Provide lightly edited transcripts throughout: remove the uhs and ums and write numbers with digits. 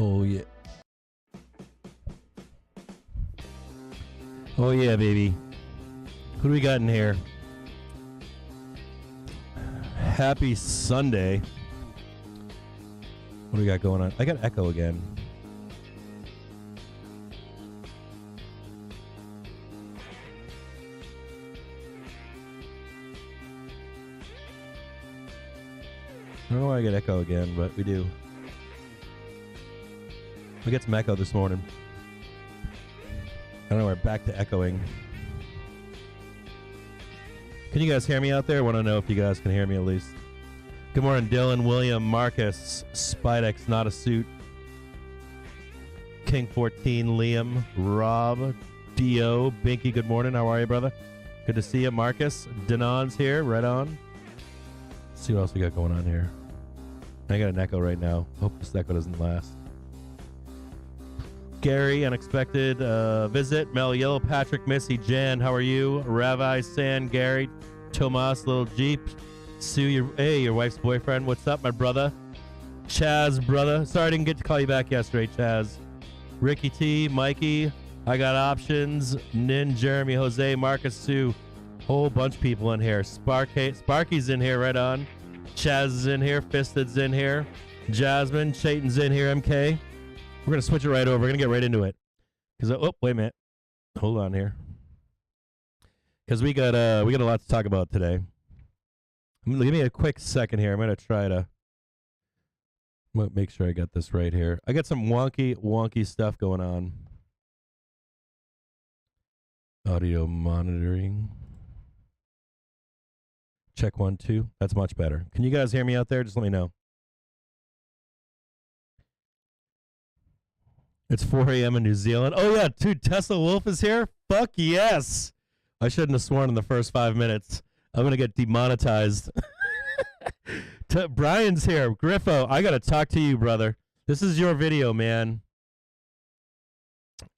Oh, yeah. Oh, yeah, baby. Who do we got in here? Happy Sunday. What do we got going on? I got echo again. I don't know why I get echo again, but we do. We get some echo this morning. I don't know, we're back to echoing. Can you guys hear me out there? I want to know if you guys can hear me at least. Good morning, Dylan, William, Marcus, Spidex, Not a Suit, King 14, Liam, Rob, Dio, Binky, good morning. How are you, brother? Good to see you. Marcus, Danon's here, right on. Let's see what else we got going on here. I got an echo right now. Hope this echo doesn't last. Gary, unexpected visit. Mel, Yellow, Patrick, Missy, Jan, how are you? Ravi, San, Gary, Tomas, Little Jeep, Sue, your wife's boyfriend. What's up, my brother? Chaz, brother. Sorry I didn't get to call you back yesterday, Chaz. Ricky T, Mikey, I got options. Nin, Jeremy, Jose, Marcus, Sue. Whole bunch of people in here. Sparky's in here, right on. Chaz is in here. Fisted's in here. Jasmine, Chayton's in here. MK. We're going to switch it right over. We're going to get right into it. Oh, wait a minute. Hold on here. Because we got a lot to talk about today. Give me a quick second here. I'm going to try to make sure I got this right here. I got some wonky stuff going on. Audio monitoring. Check 1, 2. That's much better. Can you guys hear me out there? Just let me know. It's 4 a.m. in New Zealand. Oh, yeah, dude, Tesla Wolf is here? Fuck yes. I shouldn't have sworn in the first 5 minutes. I'm going to get demonetized. Brian's here. Griffo, I got to talk to you, brother. This is your video, man.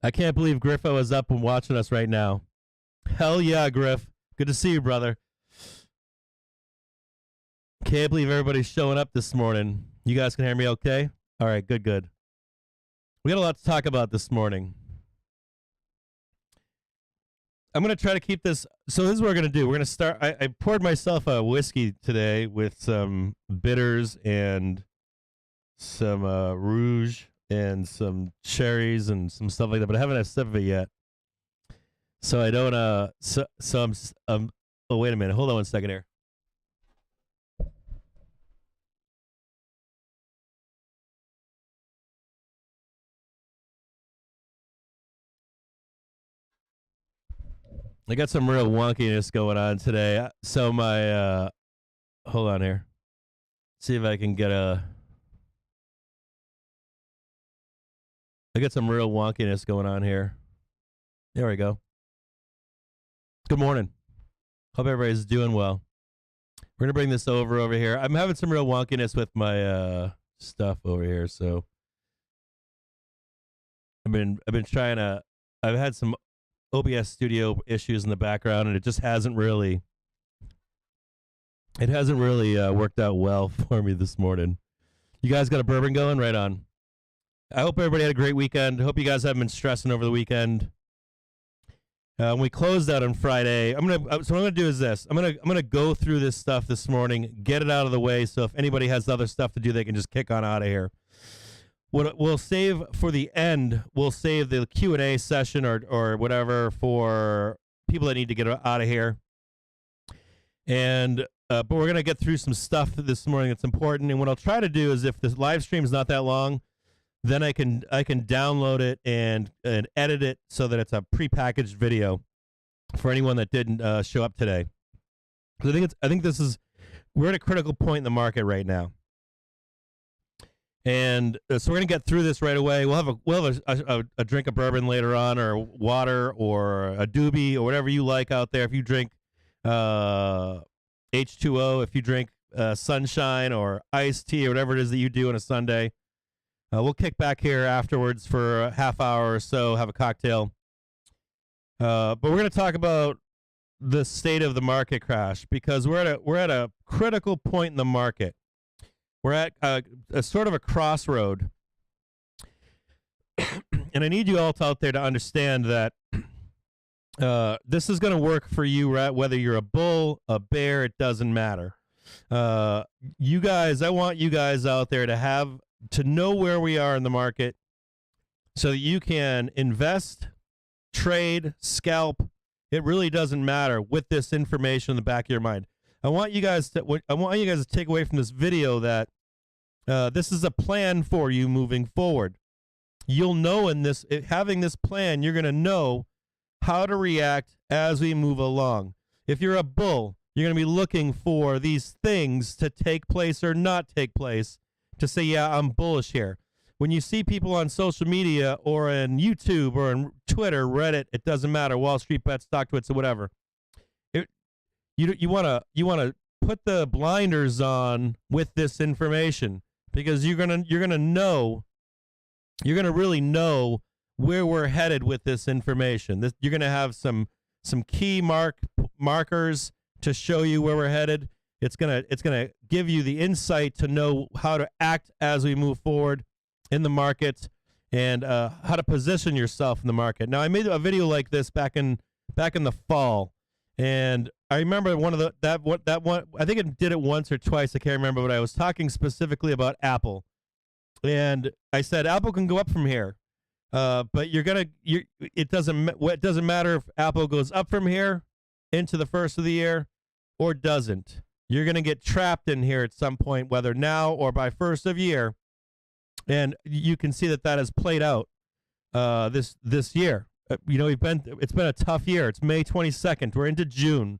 I can't believe Griffo is up and watching us right now. Hell yeah, Griff. Good to see you, brother. Can't believe everybody's showing up this morning. You guys can hear me okay? All right, good. We got a lot to talk about this morning. I'm going to try to keep this. So this is what we're going to do. We're going to start. I poured myself a whiskey today with some bitters and some rouge and some cherries and some stuff like that, but I haven't had a sip of it yet. So I don't, oh, wait a minute. Hold on 1 second here. I got some real wonkiness going on today. So my, hold on here. See if I can get I got some real wonkiness going on here. There we go. Good morning. Hope everybody's doing well. We're going to bring this over here. I'm having some real wonkiness with my stuff over here, so I've been trying to, I've had some OBS studio issues in the background, and it just hasn't really worked out well for me this morning. You guys got a bourbon going? Right on. I hope everybody had a great weekend. Hope you guys haven't been stressing over the weekend. We closed out on Friday. So what I'm gonna do is this. I'm gonna go through this stuff this morning, get it out of the way, so if anybody has other stuff to do, they can just kick on out of here. What we'll save for the end, we'll save the Q&A session or whatever for people that need to get out of here. And but we're going to get through some stuff this morning that's important. And what I'll try to do is if this live stream is not that long, then I can download it and edit it so that it's a prepackaged video for anyone that didn't show up today. I think we're at a critical point in the market right now. And so we're going to get through this right away. We'll have a drink of bourbon later on, or water, or a doobie, or whatever you like out there. If you drink H2O, if you drink sunshine or iced tea, or whatever it is that you do on a Sunday, we'll kick back here afterwards for a half hour or so, have a cocktail. But we're going to talk about the state of the market crash, because we're at a critical point in the market. We're at a sort of a crossroad, And I need you all out there to understand that this is going to work for you, right? Whether you're a bull, a bear, it doesn't matter. You guys, I want you guys out there to know where we are in the market so that you can invest, trade, scalp. It really doesn't matter with this information in the back of your mind. I want you guys to take away from this video that this is a plan for you moving forward. You'll know having this plan, you're going to know how to react as we move along. If you're a bull, you're going to be looking for these things to take place or not take place to say, yeah, I'm bullish here. When you see people on social media or on YouTube or on Twitter, Reddit, it doesn't matter, Wall Street Bets, StockTwits, or whatever. You want to put the blinders on with this information because you're gonna really know where we're headed with this information. You're gonna have some key markers to show you where we're headed. It's gonna give you the insight to know how to act as we move forward in the market and how to position yourself in the market. Now, I made a video like this back in the fall, and I remember that one. I think it did it once or twice. I can't remember, but I was talking specifically about Apple, and I said Apple can go up from here, but it doesn't matter if Apple goes up from here into the first of the year or doesn't. You're gonna get trapped in here at some point, whether now or by first of year, and you can see that has played out this year. It's been a tough year. It's May 22nd. We're into June.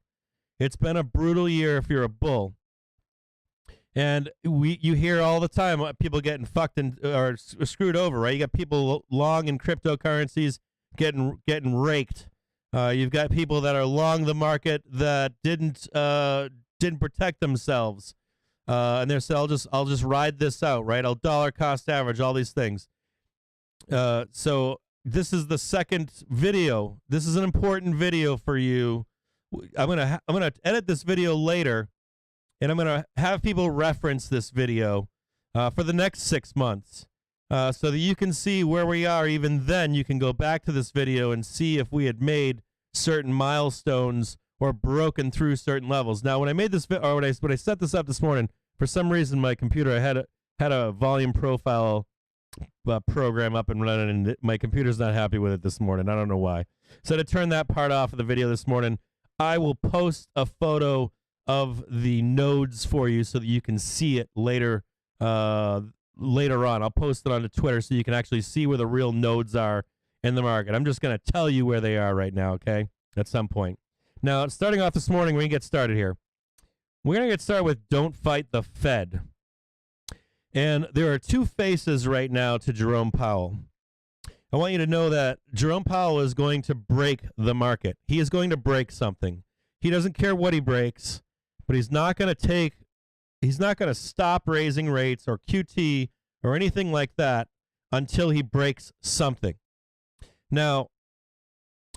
It's been a brutal year if you're a bull. And you hear all the time people getting fucked or screwed over, right? You got people long in cryptocurrencies getting raked. You've got people that are long the market that didn't protect themselves, and they're saying, I'll just ride this out, right? I'll dollar cost average, all these things. So this is the second video. This is an important video for you. I'm gonna edit this video later, and I'm gonna have people reference this video for the next 6 months, so that you can see where we are. Even then, you can go back to this video and see if we had made certain milestones or broken through certain levels. Now, when I made this or when I set this up this morning, for some reason my computer had a volume profile program up and running, and my computer's not happy with it this morning. I don't know why. So to turn that part off of the video this morning, I will post a photo of the nodes for you so that you can see it later on. I'll post it onto Twitter so you can actually see where the real nodes are in the market. I'm just going to tell you where they are right now, okay, at some point. Now, starting off this morning, we're going to get started here. We're going to get started with don't fight the Fed. And there are two faces right now to Jerome Powell. I want you to know that Jerome Powell is going to break the market. He is going to break something. He doesn't care what he breaks, but he's not going to stop raising rates or QT or anything like that until he breaks something. Now,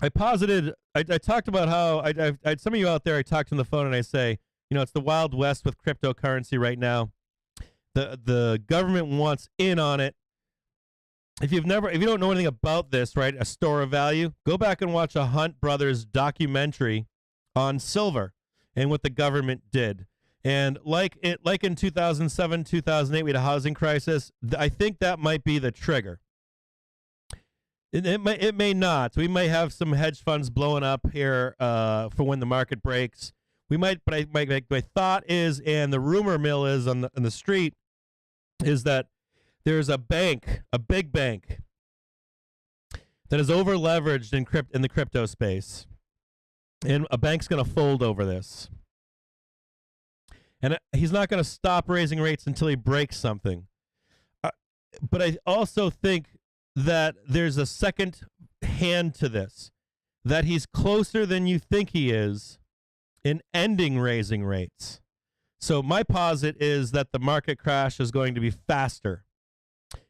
I talked about how I some of you out there, I talked on the phone and I say, it's the Wild West with cryptocurrency right now. The government wants in on it. If you don't know anything about this, right, a store of value, go back and watch a Hunt Brothers documentary on silver and what the government did. And like in 2007, 2008, we had a housing crisis. I think that might be the trigger. It may not. We may have some hedge funds blowing up here for when the market breaks. We might, but my thought is, and the rumor mill is on the street, is that there's a big bank that is over leveraged in the crypto space, and a bank's going to fold over this. And he's not going to stop raising rates until he breaks something. But I also think that there's a second hand to this, that he's closer than you think he is in ending raising rates. So my posit is that the market crash is going to be faster.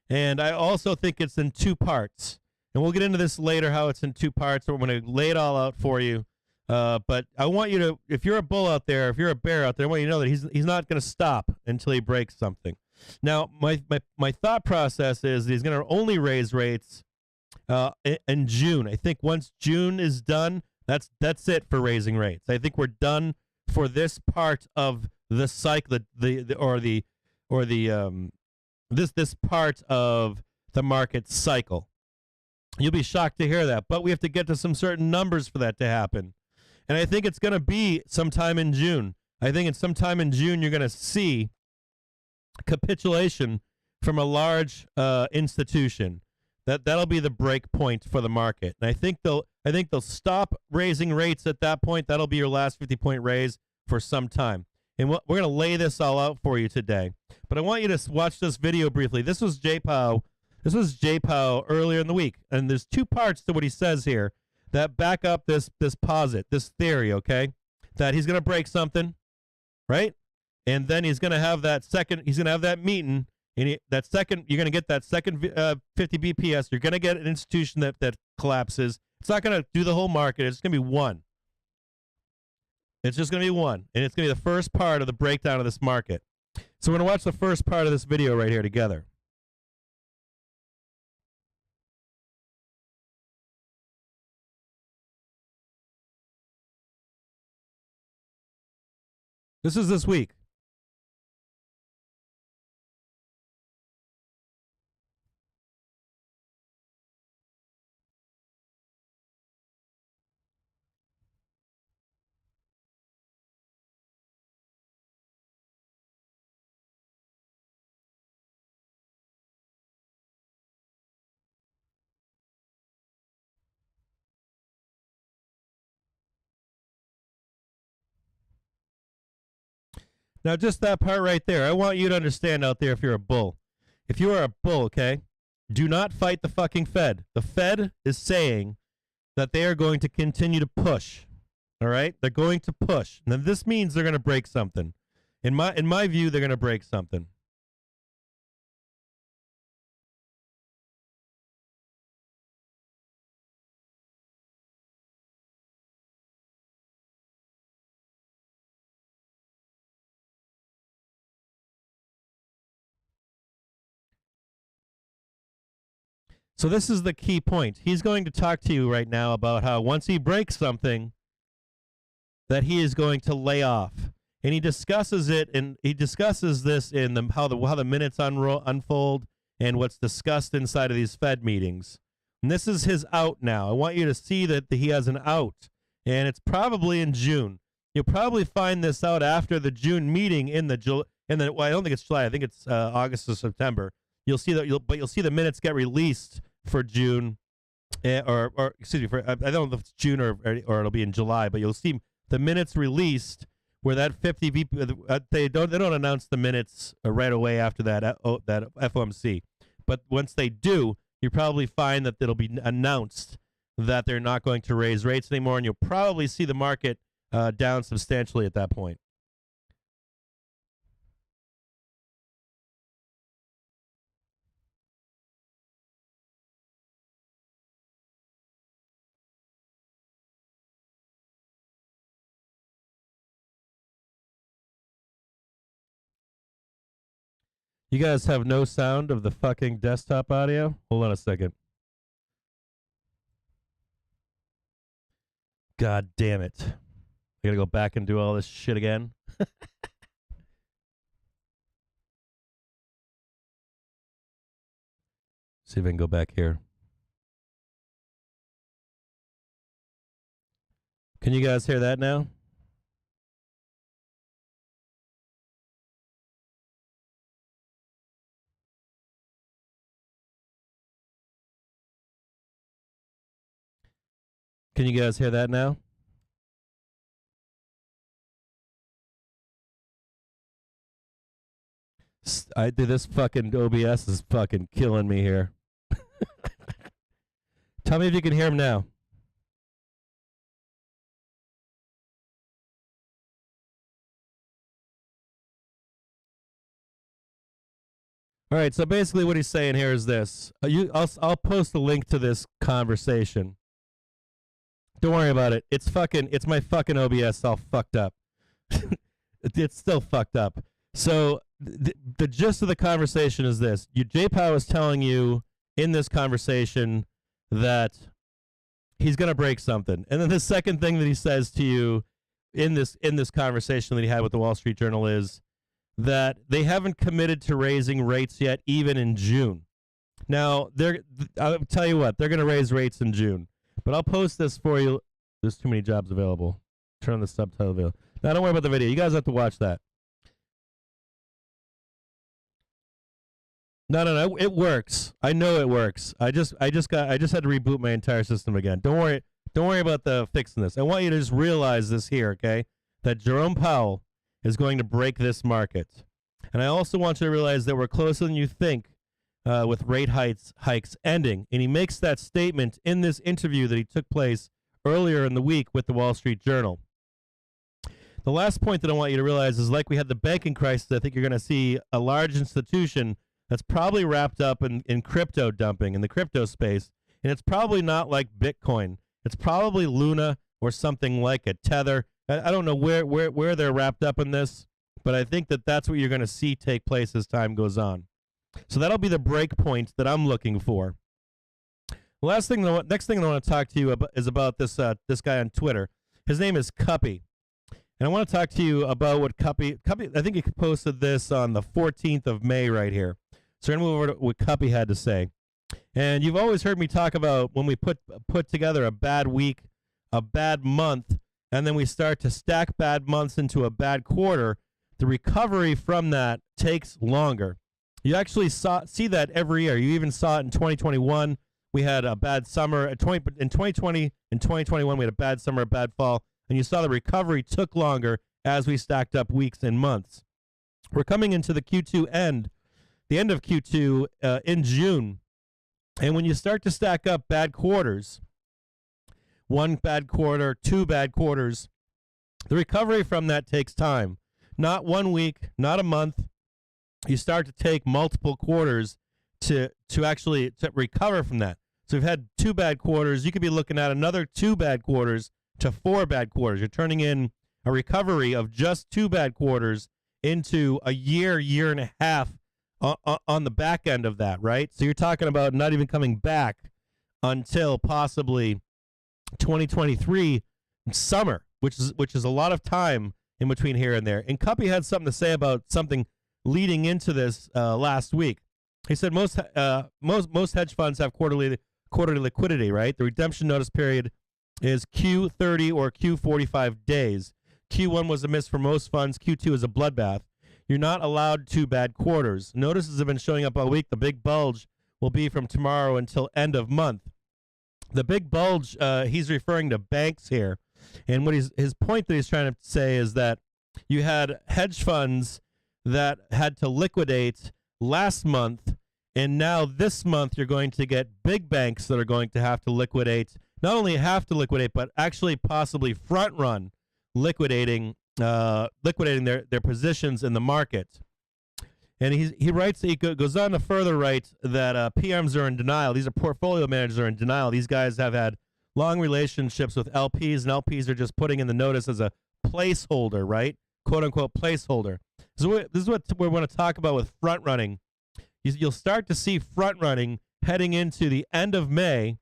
And I also think it's in two parts. And we'll get into this later, how it's in two parts. We're going to lay it all out for you. But I want you to, if you're a bull out there, if you're a bear out there, I want you to know that he's not going to stop until he breaks something. Now, my thought process is that he's going to only raise rates in June. I think once June is done, that's it for raising rates. I think we're done for this part of the cycle, this part of the market cycle. You'll be shocked to hear that, but we have to get to some certain numbers for that to happen. And I think it's going to be sometime in June. I think it's sometime in June you're going to see capitulation from a large institution. That'll be the break point for the market. And I think they'll stop raising rates at that point. That'll be your last 50-point raise for some time. And we're going to lay this all out for you today. But I want you to watch this video briefly. This was Jay Powell earlier in the week. And there's two parts to what he says here that back up this posit, this theory, okay? That he's going to break something, right? And then he's going to have that meeting. And you're going to get that second 50 BPS. You're going to get an institution that collapses. It's not going to do the whole market. It's going to be one. It's just going to be one. And it's going to be the first part of the breakdown of this market. So we're going to watch the first part of this video right here together. This is this week. Now, just that part right there, I want you to understand out there if you're a bull. If you are a bull, okay, do not fight the fucking Fed. The Fed is saying that they are going to continue to push, all right? They're going to push. Now, this means they're going to break something. In my view, they're going to break something. So this is the key point. He's going to talk to you right now about how once he breaks something, that he is going to lay off, and he discusses it, and he discusses this in how the minutes unfold and what's discussed inside of these Fed meetings. And this is his out now. I want you to see that he has an out, and it's probably in June. You'll probably find this out after the June meeting well, I don't think it's July. I think it's August or September. You'll see that. You'll see the minutes get released for June, or excuse me, I don't know if it's June or it'll be in July. But you'll see the minutes released where that 50 VP. They don't announce the minutes right away after that FOMC. But once they do, you probably find that it'll be announced that they're not going to raise rates anymore, and you'll probably see the market down substantially at that point. You guys have no sound of the fucking desktop audio? Hold on a second. God damn it. I gotta go back and do all this shit again. See if I can go back here. Can you guys hear that now? Can you guys hear that now? This fucking OBS is fucking killing me here. Tell me if you can hear him now. All right, so basically what he's saying here is this. I'll post a link to this conversation. Don't worry about it. It's my fucking OBS all fucked up. It's still fucked up. So the gist of the conversation is this. J Powell is telling you in this conversation that he's going to break something. And then the second thing that he says to you in this conversation that he had with the Wall Street Journal is that they haven't committed to raising rates yet, even in June. Now, I'll tell you what, they're going to raise rates in June. But I'll post this for you. There's too many jobs available. Turn on the subtitle available. Now, don't worry about the video. You guys have to watch that. No, it works. I know it works. I just had to reboot my entire system again. Don't worry about the fixing this. I want you to just realize this here, okay? That Jerome Powell is going to break this market. And I also want you to realize that we're closer than you think with rate hikes ending. And he makes that statement in this interview that he took place earlier in the week with the Wall Street Journal. The last point that I want you to realize is, like we had the banking crisis, I think you're going to see a large institution that's probably wrapped up in crypto dumping in the crypto space. And it's probably not like Bitcoin. It's probably Luna or something like a Tether. I don't know where they're wrapped up in this, but I think that that's what you're going to see take place as time goes on. So that'll be the break point that I'm looking for. The next thing I want to talk to you about is about this guy on Twitter. His name is Cuppy. And I want to talk to you about what Cuppy, I think he posted this on the 14th of May right here. So we're going to move over to what Cuppy had to say. And you've always heard me talk about when we put together a bad week, a bad month, and then we start to stack bad months into a bad quarter, the recovery from that takes longer. You actually see that every year. You even saw it in 2021. We had a bad summer. In 2020 and 2021, we had a bad summer, a bad fall. And you saw the recovery took longer as we stacked up weeks and months. We're coming into the Q2 end, the end of Q2 in June. And when you start to stack up bad quarters, one bad quarter, two bad quarters, the recovery from that takes time. Not 1 week, not a month. You start to take multiple quarters to actually recover from that. So we've had 2 bad quarters. You could be looking at another 2 bad quarters to 4 bad quarters. You're turning in a recovery of just 2 bad quarters into a year and a half on the back end of that, right? So you're talking about not even coming back until possibly 2023 summer, which is a lot of time in between here and there. And Cuppy had something to say about something leading into this last week. He said most hedge funds have quarterly liquidity, right? The redemption notice period is Q30 or Q45 days. Q1 was a miss for most funds. Q2 is a bloodbath. You're not allowed 2 bad quarters. Notices have been showing up all week. The big bulge will be from tomorrow until end of month. The big bulge, he's referring to banks here. And what his point that he's trying to say is that you had hedge funds that had to liquidate last month, and now this month you're going to get big banks that are going to have to liquidate, not only have to liquidate, but actually possibly front run liquidating their positions in the market. And he writes, he goes on to further write that PMs are in denial. These are portfolio managers are in denial. These guys have had long relationships with LPs, and LPs are just putting in the notice as a placeholder, right? Quote unquote placeholder. So this is what we want to talk about with front running. You'll start to see front running heading into the end of May,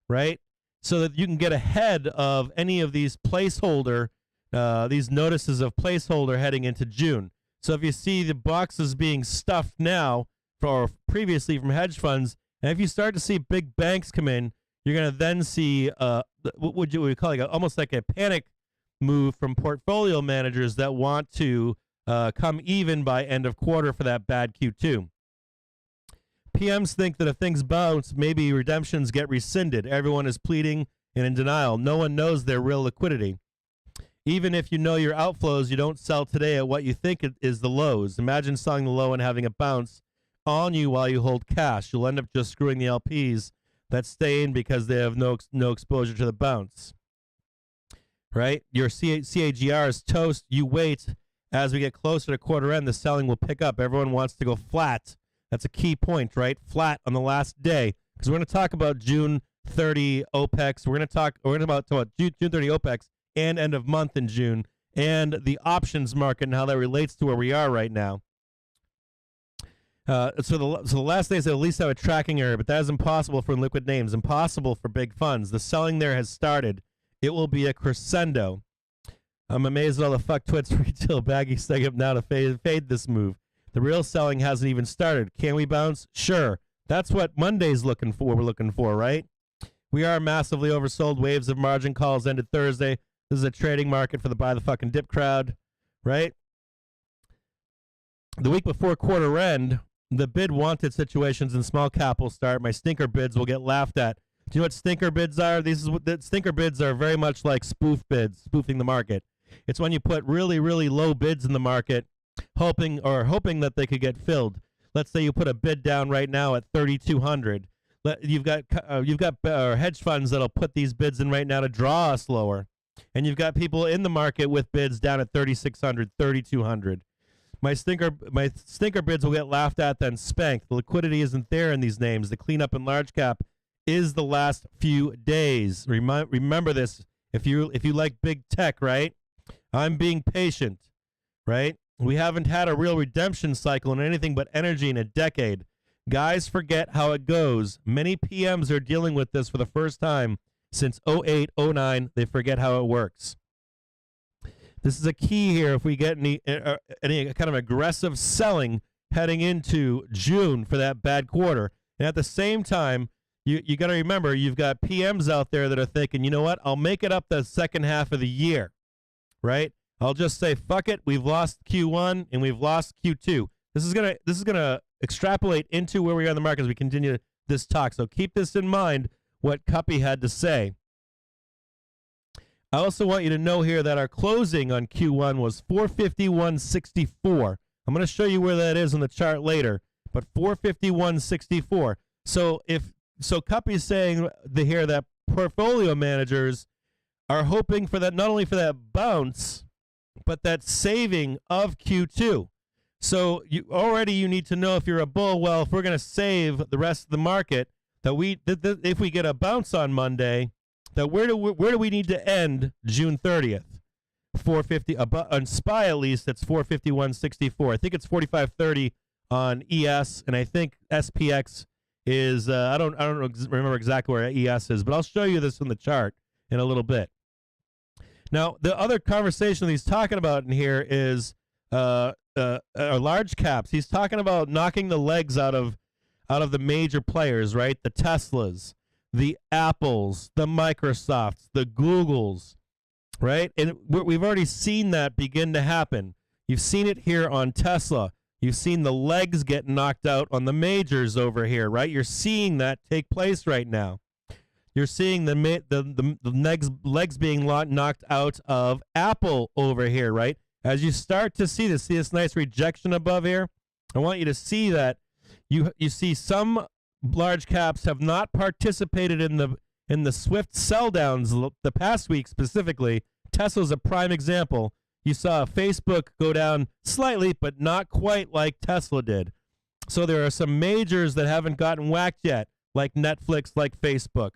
right? So that you can get ahead of any of these placeholder, these notices of placeholder heading into June. So if you see the boxes being stuffed now or previously from hedge funds, and if you start to see big banks come in, you're going to then see what would you call it, almost like a panic move from portfolio managers that want to come even by end of quarter for that bad Q2. PMs think that if things bounce, maybe redemptions get rescinded. Everyone is pleading and in denial. No one knows their real liquidity. Even if you know your outflows, you don't sell today at what you think is the lows. Imagine selling the low and having it bounce on you while you hold cash. You'll end up just screwing the LPs that stay in because they have no exposure to the bounce. Right? Your CAGR is toast. You wait. As we get closer to quarter end, the selling will pick up. Everyone wants to go flat. That's a key point, right? Flat on the last day. Because we're going to talk about June 30 OPEX. We're going to talk about June 30 OPEX and end of month in June and the options market and how that relates to where we are right now. So the last thing is at least have a tracking error, but that is impossible for liquid names, impossible for big funds. The selling there has started. It will be a crescendo. I'm amazed at all the fuck twits retail baggy setting up now to fade this move. The real selling hasn't even started. Can we bounce? Sure. That's what Monday's looking for. We're looking for, right? We are massively oversold. Waves of margin calls ended Thursday. This is a trading market for the buy the fucking dip crowd, right? The week before quarter end, the bid wanted situations in small cap will start. My stinker bids will get laughed at. Do you know what stinker bids are? Stinker bids are very much like spoof bids, spoofing the market. It's when you put really, really low bids in the market, hoping that they could get filled. Let's say you put a bid down right now at 3,200. You've got hedge funds that'll put these bids in right now to draw us lower, and you've got people in the market with bids down at 3,600, 3,200. My stinker bids will get laughed at, then spanked. The liquidity isn't there in these names. The cleanup in large cap is the last few days. Remember this. If you like big tech, right? I'm being patient, right? We haven't had a real redemption cycle in anything but energy in a decade. Guys forget how it goes. Many PMs are dealing with this for the first time since 08, 09. They forget how it works. This is a key here if we get any kind of aggressive selling heading into June for that bad quarter. And at the same time, you got to remember, you've got PMs out there that are thinking, you know what, I'll make it up the second half of the year, right? I'll just say, fuck it, we've lost Q1 and we've lost Q2. This is gonna extrapolate into where we are in the market as we continue this talk. So keep this in mind, what Cuppy had to say. I also want you to know here that our closing on Q1 was 451.64. I'm going to show you where that is on the chart later, but 451.64. So Cuppy's saying here that portfolio managers are hoping for that, not only for that bounce, but that saving of Q2. So you need to know if you're a bull. Well, if we're going to save the rest of the market, that if we get a bounce on Monday, that where do we need to end June 30th? 450 on SPY at least. That's 451.64. I think it's 45.30 on ES, and I think SPX is I don't remember exactly where ES is, but I'll show you this in the chart in a little bit. Now, the other conversation that he's talking about in here is large caps. He's talking about knocking the legs out of the major players, right? The Teslas, the Apples, the Microsofts, the Googles, right? And we've already seen that begin to happen. You've seen it here on Tesla. You've seen the legs get knocked out on the majors over here, right? You're seeing that take place right now. You're seeing the legs being knocked out of Apple over here, right? As you start to see this nice rejection above here, I want you to see that you see some large caps have not participated in the swift sell downs the past week specifically. Tesla's a prime example. You saw Facebook go down slightly, but not quite like Tesla did. So there are some majors that haven't gotten whacked yet, like Netflix, like Facebook.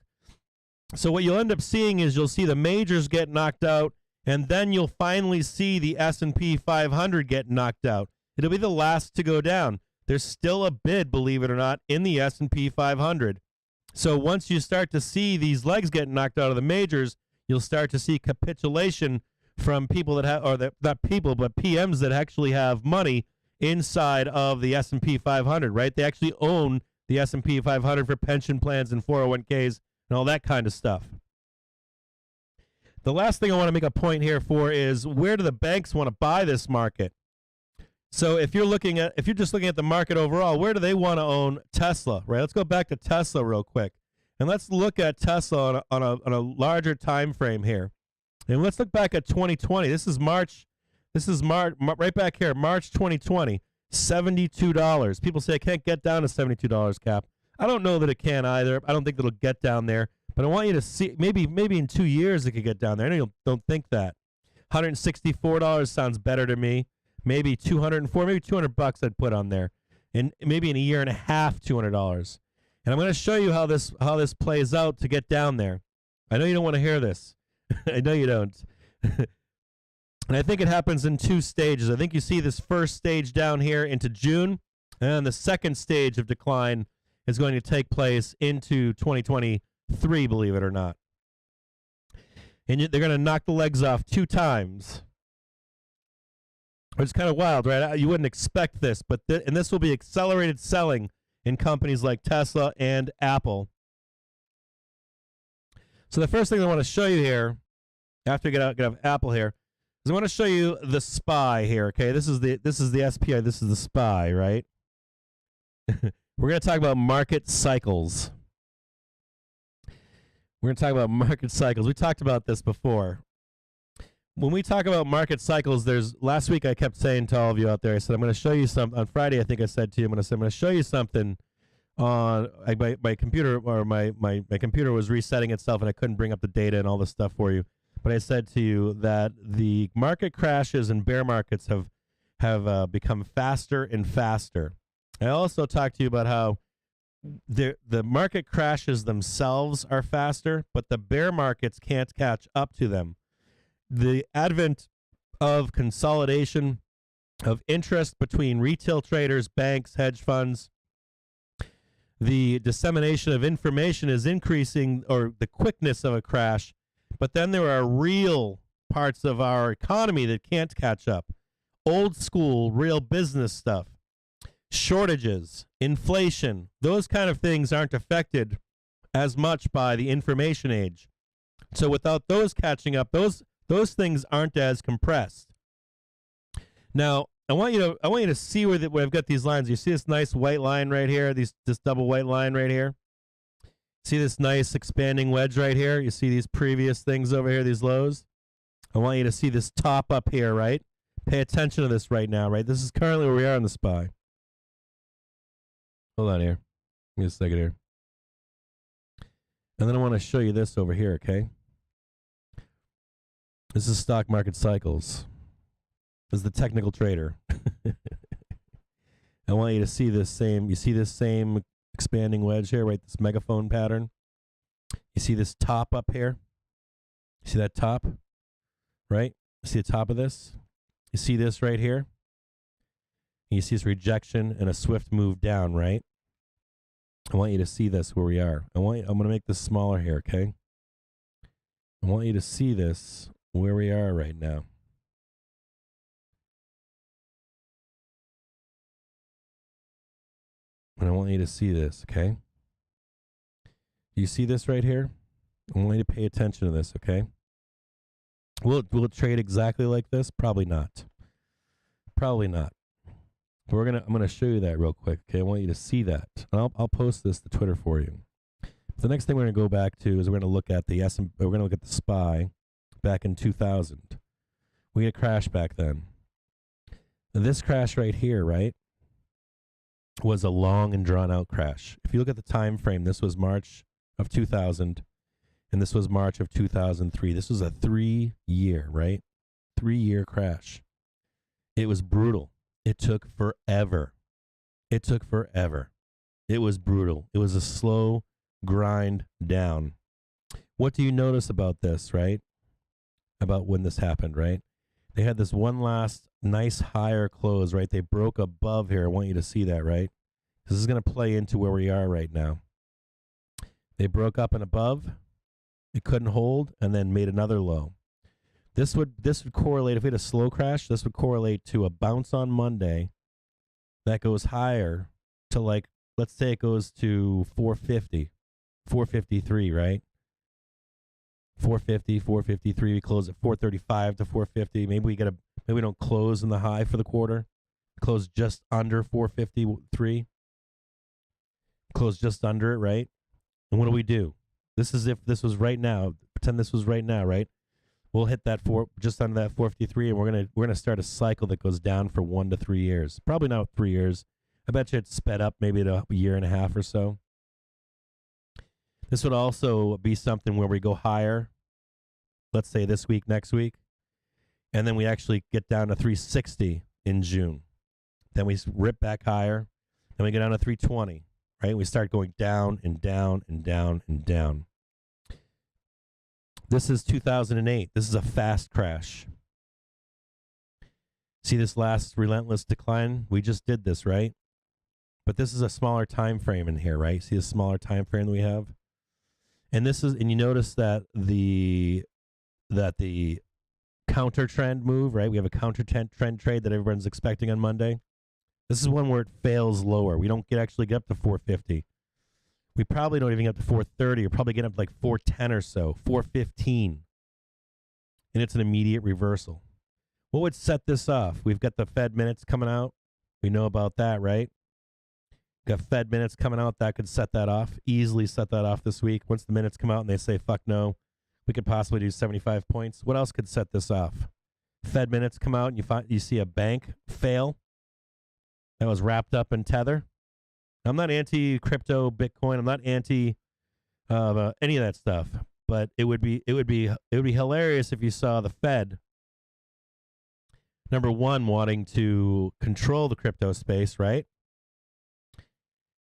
So what you'll end up seeing is you'll see the majors get knocked out, and then you'll finally see the S&P 500 get knocked out. It'll be the last to go down. There's still a bid, believe it or not, in the S&P 500. So once you start to see these legs get knocked out of the majors, you'll start to see capitulation from people that have, or not people, but PMs that actually have money inside of the S&P 500, right? They actually own the S&P 500 for pension plans and 401ks and all that kind of stuff. The last thing I want to make a point here for is, where do the banks want to buy this market? So if you're just looking at the market overall, where do they want to own Tesla, right? Let's go back to Tesla real quick, and let's look at Tesla on a larger time frame here. And let's look back at 2020. This is March. This is right back here, March 2020, $72. People say it can't get down to $72, Cap. I don't know that it can either. I don't think it'll get down there. But I want you to see, maybe in 2 years it could get down there. I know you don't think that. $164 sounds better to me. Maybe $204, maybe $200 I'd put on there. And maybe in a year and a half, $200. And I'm going to show you how this plays out to get down there. I know you don't want to hear this. I know you don't. And I think it happens in two stages. I think you see this first stage down here into June. And the second stage of decline is going to take place into 2023, believe it or not. And they're going to knock the legs off 2 times. It's kind of wild, right? You wouldn't expect this, but and this will be accelerated selling in companies like Tesla and Apple. So the first thing I want to show you here, after we get out of Apple here, is I want to show you the SPY here. Okay, this is the SPI. This is the SPY, right? We're going to talk about market cycles. We're going to talk about market cycles. We talked about this before. When we talk about market cycles, last week I kept saying to all of you out there, I said, I'm going to show you something. On Friday, I think I said to you, I'm going to show you something on my computer, or my computer was resetting itself and I couldn't bring up the data and all this stuff for you. But I said to you that the market crashes and bear markets have become faster and faster. I also talked to you about how the market crashes themselves are faster, but the bear markets can't catch up to them. The advent of consolidation of interest between retail traders, banks, hedge funds, the dissemination of information is increasing, or the quickness of a crash, but then there are real parts of our economy that can't catch up. Old school, real business stuff. Shortages, inflation, those kind of things aren't affected as much by the information age. So without those catching up, those things aren't as compressed. Now, I want you to see where I've got these lines. You see this nice white line right here, this double white line right here? See this nice expanding wedge right here? You see these previous things over here, these lows? I want you to see this top up here, right? Pay attention to this right now, right? This is currently where we are in the SPY. Hold on here. Give me a second here. And then I want to show you this over here, okay? This is stock market cycles. This is the technical trader. I want you to see this same, you see this same expanding wedge here, right? This megaphone pattern. You see this top up here? You see that top? Right? You see the top of this? You see this right here? You see this rejection and a swift move down, right? I want you to see this where we are. I'm going to make this smaller here, okay? I want you to see this where we are right now. And I want you to see this, okay? You see this right here? I want you to pay attention to this, okay? Will it trade exactly like this? Probably not. Probably not. But I'm gonna show you that real quick, okay? I want you to see that. And I'll post this to Twitter for you. The next thing we're gonna go back to is we're gonna look at the SPY back in 2000. We had a crash back then. This crash right here, right, was a long and drawn out crash. If you look at the time frame, this was March of 2000 and this was March of 2003. This was a 3-year, right? 3-year crash. It was brutal. It took forever. It took forever. It was brutal. It was a slow grind down. What do you notice about this, right? About when this happened, right? They had this one last nice higher close, right? They broke above here. I want you to see that, right? This is going to play into where we are right now. They broke up and above. It couldn't hold and then made another low. This would correlate, if we had a slow crash, this would correlate to a bounce on Monday that goes higher to, like, let's say it goes to 450, 453, right? 450, 453, we close at 435 to 450. Maybe we don't close in the high for the quarter. Close just under 453. Close just under it, right? And what do? This is if this was right now. Pretend this was right now, right? We'll hit that just under that 453, and we're gonna start a cycle that goes down for 1 to 3 years. Probably not 3 years. I bet you it's sped up maybe to a year and a half or so. This would also be something where we go higher, let's say this week, next week, and then we actually get down to 360 in June. Then we rip back higher, then we get down to 320, right? We start going down and down and down and down. This is 2008. This is a fast crash. See this last relentless decline? We just did this, right? But this is a smaller time frame in here, right? See the smaller time frame that we have? And you notice that the counter trend move, right? We have a counter trend trade that everyone's expecting on Monday. This is one where it fails lower. We don't actually get up to 450. We probably don't even get up to 430. We're probably getting up to like 410 or so, 415. And it's an immediate reversal. What would set this off? We've got the Fed minutes coming out. We know about that, right? Got Fed minutes coming out. That could set that off. Easily set that off this week. Once the minutes come out and they say, fuck no, we could possibly do 75 points. What else could set this off? Fed minutes come out and you see a bank fail that was wrapped up in Tether. I'm not anti-crypto, Bitcoin. I'm not anti any of that stuff. But it would be hilarious if you saw the Fed, number one, wanting to control the crypto space, right?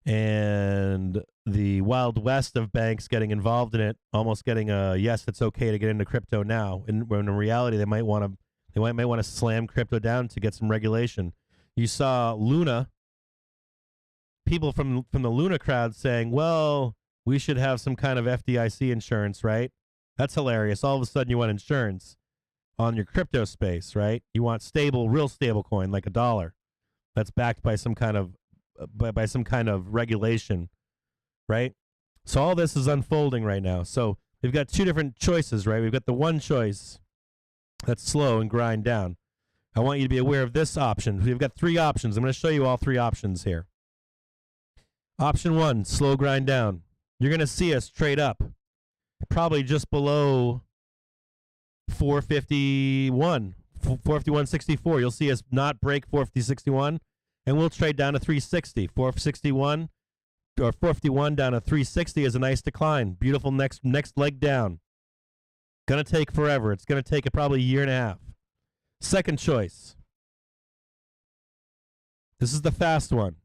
And the Wild West of banks getting involved in it, almost getting a yes, it's okay to get into crypto now. And when in reality they might want to slam crypto down to get some regulation. You saw Luna, people from the Luna crowd saying, well, we should have some kind of FDIC insurance, right? That's hilarious. All of a sudden you want insurance on your crypto space, right? You want real stable coin like $1 that's backed by some kind of regulation, right? So all this is unfolding right now. So we've got two different choices, right? We've got the one choice that's slow and grind down. I want you to be aware of this option. We've got three options. I'm going to show you all three options here. Option one, slow grind down. You're going to see us trade up, probably just below 451, 451.64. You'll see us not break 450.61. And we'll trade down to 360. 461 or 451 down to 360 is a nice decline. Beautiful next leg down. Going to take forever. It's going to take probably a year and a half. Second choice. This is the fast one.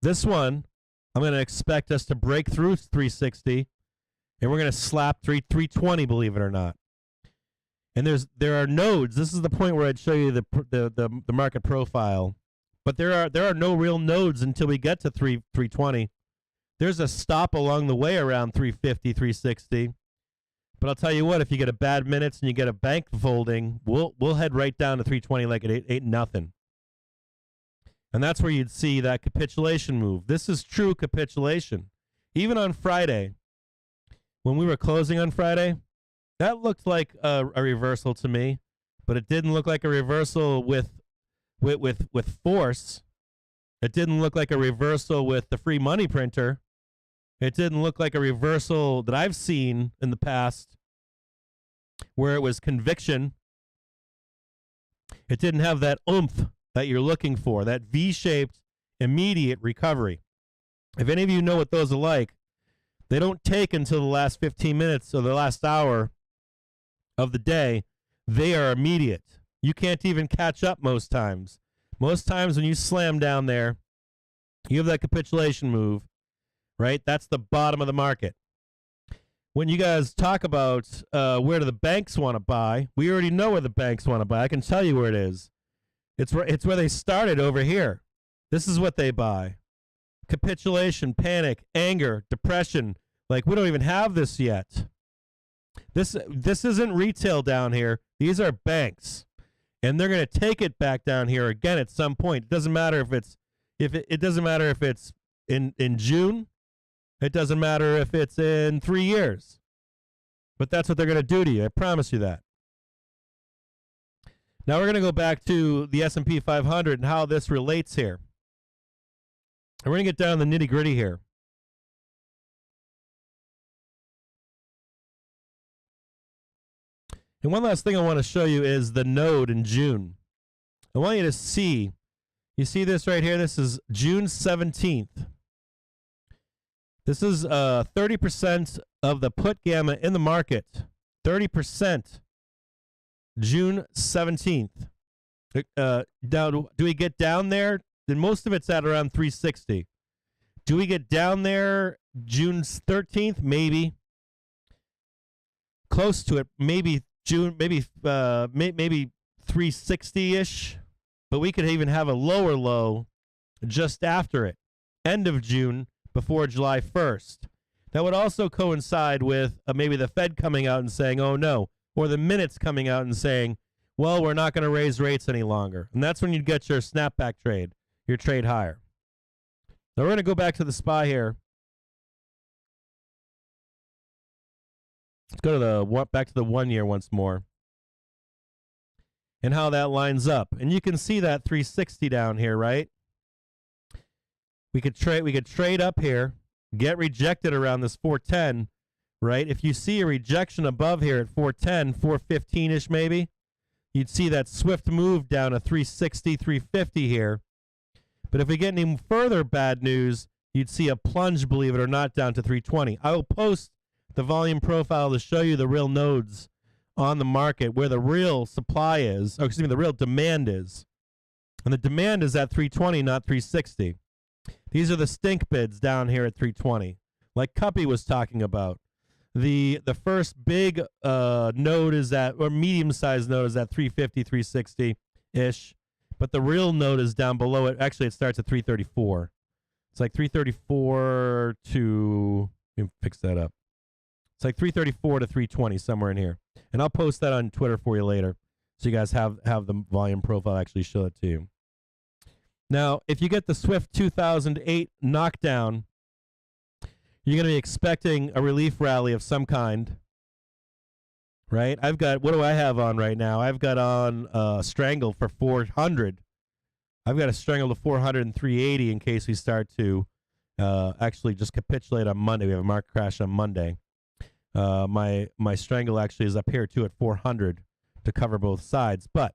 This one, I'm going to expect us to break through 360, and we're going to slap 320, believe it or not. And there are nodes. This is the point where I'd show you the market profile. But there are no real nodes until we get to 320. There's a stop along the way around 350, 360. But I'll tell you what, if you get a bad minutes and you get a bank folding, we'll head right down to 320 like it ain't nothing. And that's where you'd see that capitulation move. This is true capitulation. Even on Friday, when we were closing on Friday, that looked like a reversal to me, but it didn't look like a reversal with force. It didn't look like a reversal with the free money printer. It didn't look like a reversal that I've seen in the past where it was conviction. It didn't have that oomph that you're looking for, that V-shaped immediate recovery. If any of you know what those are like, they don't take until the last 15 minutes or the last hour of the day. They are immediate. You can't even catch up most times. Most times when you slam down there, you have that capitulation move, right? That's the bottom of the market. When you guys talk about where do the banks want to buy, we already know where the banks want to buy. I can tell you where it is. It's where they started over here. This is what they buy. Capitulation, panic, anger, depression. Like, we don't even have this yet. This isn't retail down here. These are banks. And they're going to take it back down here again at some point. It doesn't matter if it's in June. It doesn't matter if it's in 3 years. But that's what they're going to do to you. I promise you that. Now we're going to go back to the S&P 500 and how this relates here. And we're going to get down to the nitty-gritty here. And one last thing I want to show you is the node in June. I want you to see, you see this right here? This is June 17th. This is 30% of the put gamma in the market. 30%. June 17th. Now, do we get down there? Then most of it's at around 360. Do we get down there June 13th? Maybe. Close to it. Maybe June. Maybe 360-ish. But we could even have a lower low just after it. end of June before July 1st. That would also coincide with maybe the Fed coming out and saying, oh no, or the minutes coming out and saying, well, we're not going to raise rates any longer. And that's when you'd get your snapback trade, your trade higher. Now we're going to go back to the SPY here. Let's go to back to the 1 year once more. And how that lines up. And you can see that 360 down here, right? We could trade up here, get rejected around this 410, right? If you see a rejection above here at 410, 415-ish maybe, you'd see that swift move down to 360, 350 here. But if we get any further bad news, you'd see a plunge, believe it or not, down to 320. I will post the volume profile to show you the real nodes on the market where the real supply is, or excuse me, the real demand is. And the demand is at 320, not 360. These are the stink bids down here at 320, like Cuppy was talking about. The first big node is at, or medium-sized node is at 350, 360-ish. But the real node is down below it. Actually, it starts at 334. It's like 334 to, let me fix that up. It's like 334 to 320, somewhere in here. And I'll post that on Twitter for you later, so you guys have the volume profile actually show it to you. Now, if you get the Swift 2008 knockdown, you're going to be expecting a relief rally of some kind, right? I've got, what do I have on right now? I've got on Strangle for 400. I've got a Strangle to 400 and 380 in case we start to actually just capitulate on Monday. We have a market crash on Monday. My Strangle actually is up here too at 400 to cover both sides. But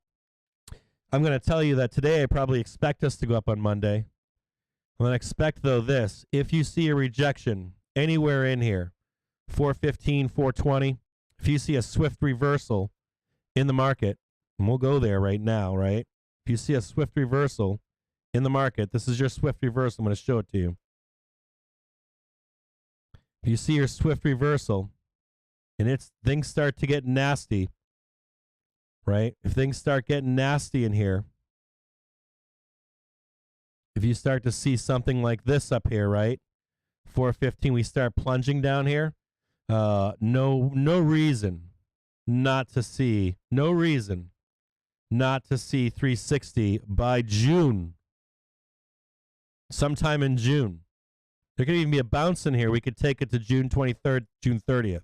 I'm going to tell you that today I probably expect us to go up on Monday. I'm going to expect, though, this. If you see a rejection anywhere in here, 415, 420, if you see a swift reversal in the market, and we'll go there right now, right? If you see a swift reversal in the market, this is your swift reversal. I'm going to show it to you. If you see your swift reversal, and things start to get nasty, right? If things start getting nasty in here, if you start to see something like this up here, right? 415, we start plunging down here. No reason not to see 360 by June. Sometime in June. There could even be a bounce in here. We could take it to June 23rd, June 30th.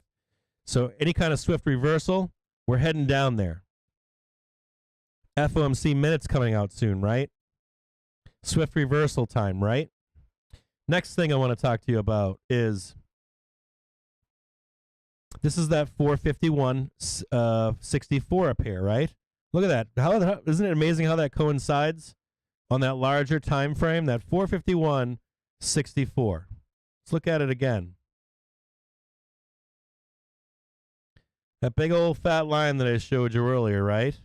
So any kind of swift reversal, we're heading down there. FOMC minutes coming out soon, right? Swift reversal time, right? Next thing I want to talk to you about is this is that 451.64 up here, right? Look at that. Isn't it amazing how that coincides on that larger time frame? That 451.64. Let's look at it again. That big old fat line that I showed you earlier, right?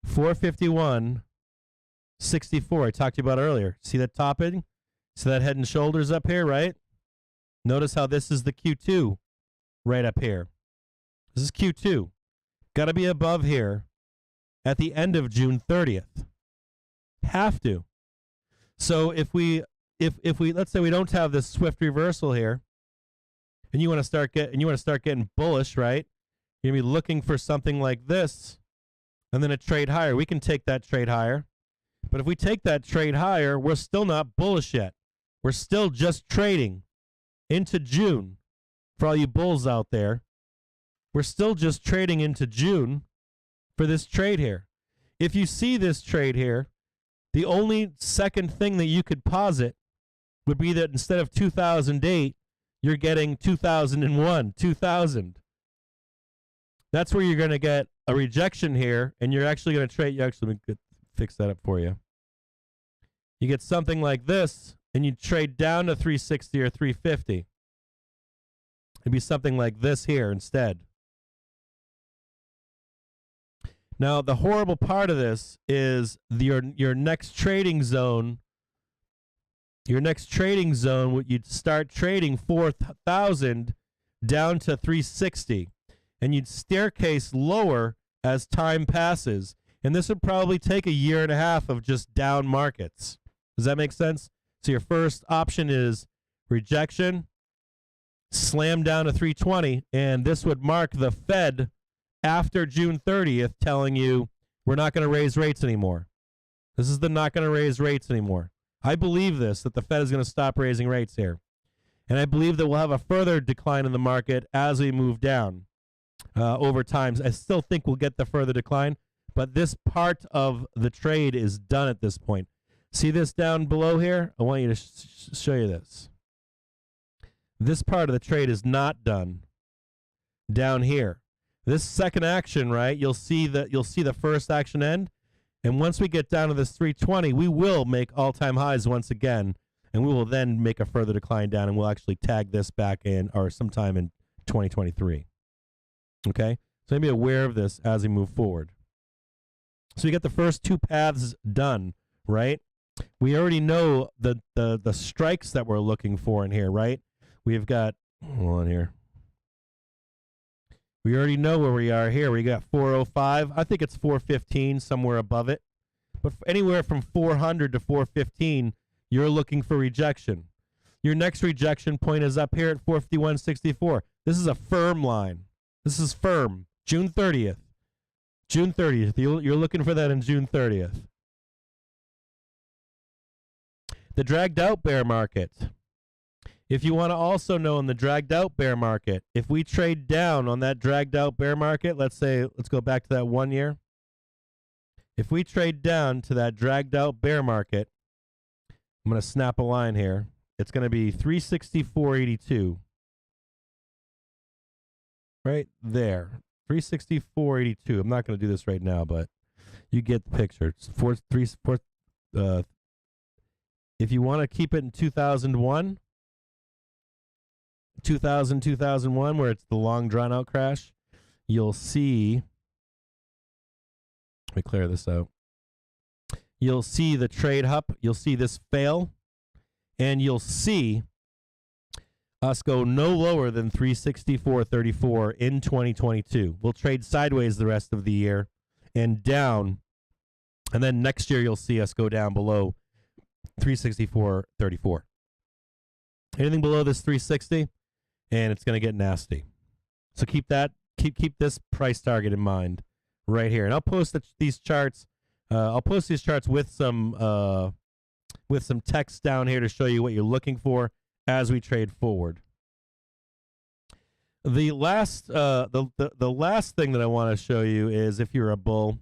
451.64. I talked to you about earlier. See that topping? See that head and shoulders up here, right? Notice how this is the Q2 right up here. This is Q2. Got to be above here at the end of June 30th. Have to. So if we let's say we don't have this swift reversal here, and you want to start getting bullish, right? You're going to be looking for something like this and then a trade higher. We can take that trade higher. But if we take that trade higher, we're still not bullish yet. We're still just trading into June. For all you bulls out there, we're still just trading into June for this trade here. If you see this trade here, the only second thing that you could posit would be that instead of 2008, you're getting 2001, 2000. That's where you're going to get a rejection here, and you're actually going to trade. Let me fix that up for you. You get something like this, and you trade down to 360 or 350. It'd be something like this here instead. Now, the horrible part of this is your next trading zone. Your next trading zone, you'd start trading 4,000 down to 360, and you'd staircase lower as time passes. And this would probably take a year and a half of just down markets. Does that make sense? So your first option is rejection, slam down to 320, and this would mark the Fed after June 30th telling you we're not going to raise rates anymore. This is the not going to raise rates anymore. I believe this, that the Fed is going to stop raising rates here. And I believe that we'll have a further decline in the market as we move down over time. I still think we'll get the further decline, but this part of the trade is done at this point. See this down below here? I want you to show you this. This part of the trade is not done down here. This second action, right? You'll see the first action end, and once we get down to this 320, we will make all-time highs once again, and we will then make a further decline down, and we'll actually tag this back in or sometime in 2023. Okay, so be aware of this as we move forward. So you get the first two paths done, right? We already know the strikes that we're looking for in here, right? We've got, hold on here. We already know where we are here. We got 405. I think it's 415, somewhere above it. But anywhere from 400 to 415, you're looking for rejection. Your next rejection point is up here at 451.64. This is a firm line. This is firm. June 30th. June 30th. You're looking for that in June 30th. The dragged out bear market. If you want to also know in the dragged out bear market, if we trade down on that dragged out bear market, let's go back to that 1 year. If we trade down to that dragged out bear market, I'm going to snap a line here. It's going to be 364.82. Right there. 364.82. I'm not going to do this right now, but you get the picture. It's if you want to keep it in 2001, 2001, where it's the long drawn out crash, you'll see, let me clear this out. You'll see the trade up, you'll see this fail, and you'll see us go no lower than 364.34 in 2022. We'll trade sideways the rest of the year and down, and then next year you'll see us go down below 364.34. Anything below this 360, and it's going to get nasty. So keep this price target in mind right here. And I'll post these charts. I'll post these charts with some text down here to show you what you're looking for as we trade forward. The last the last thing that I want to show you is if you're a bull.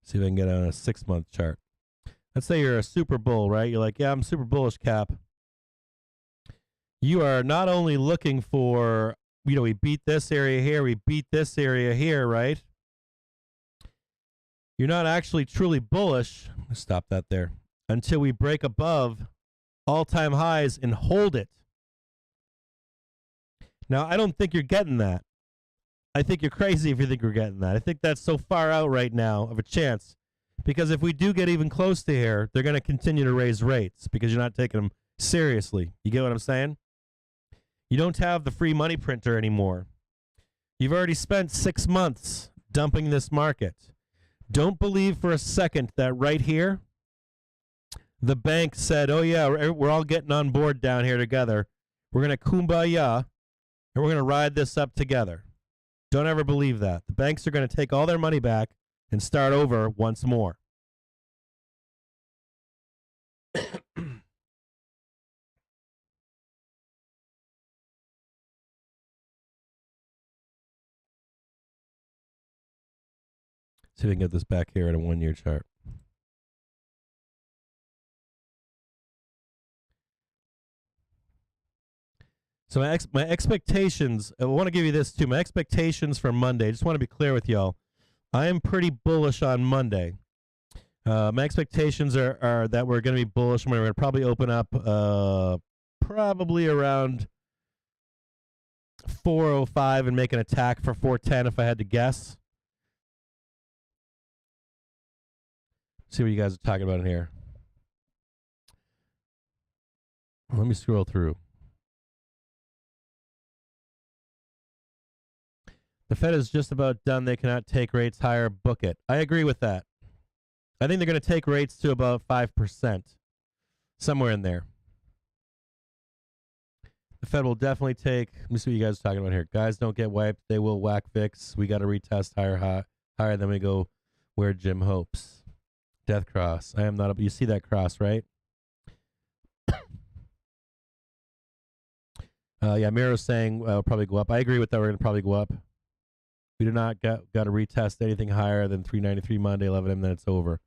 See if I can get on a 6-month chart. Let's say you're a super bull, right? You're like, yeah, I'm super bullish, Cap. You are not only looking for, we beat this area here, we beat this area here, right? You're not actually truly bullish. Stop that there. Until we break above all-time highs and hold it. Now, I don't think you're getting that. I think you're crazy if you think you're getting that. I think that's so far out right now of a chance. Because if we do get even close to here, they're going to continue to raise rates because you're not taking them seriously. You get what I'm saying? You don't have the free money printer anymore. You've already spent 6 months dumping this market. Don't believe for a second that right here, the bank said, oh yeah, we're all getting on board down here together. We're going to kumbaya, and we're going to ride this up together. Don't ever believe that. The banks are going to take all their money back and start over once more. See if we can get this back here at a 1-year chart. So my expectations, I want to give you this too. My expectations for Monday, I just want to be clear with y'all. I am pretty bullish on Monday. My expectations are that we're going to be bullish. We're going to probably open up probably around 405 and make an attack for 410 if I had to guess. See what you guys are talking about in here. Let me scroll through. The Fed is just about done. They cannot take rates higher. Book it. I agree with that. I think they're going to take rates to about 5%, somewhere in there. The Fed will definitely take. Let me see what you guys are talking about here. Guys don't get wiped. They will whack fix. We got to retest higher than we go where Jim hopes. Death cross. I am not. You see that cross, right? Yeah, Miro's saying we'll probably go up. I agree with that. We're going to probably go up. We do not got to retest anything higher than 393 Monday, 11 a.m. Then it's over.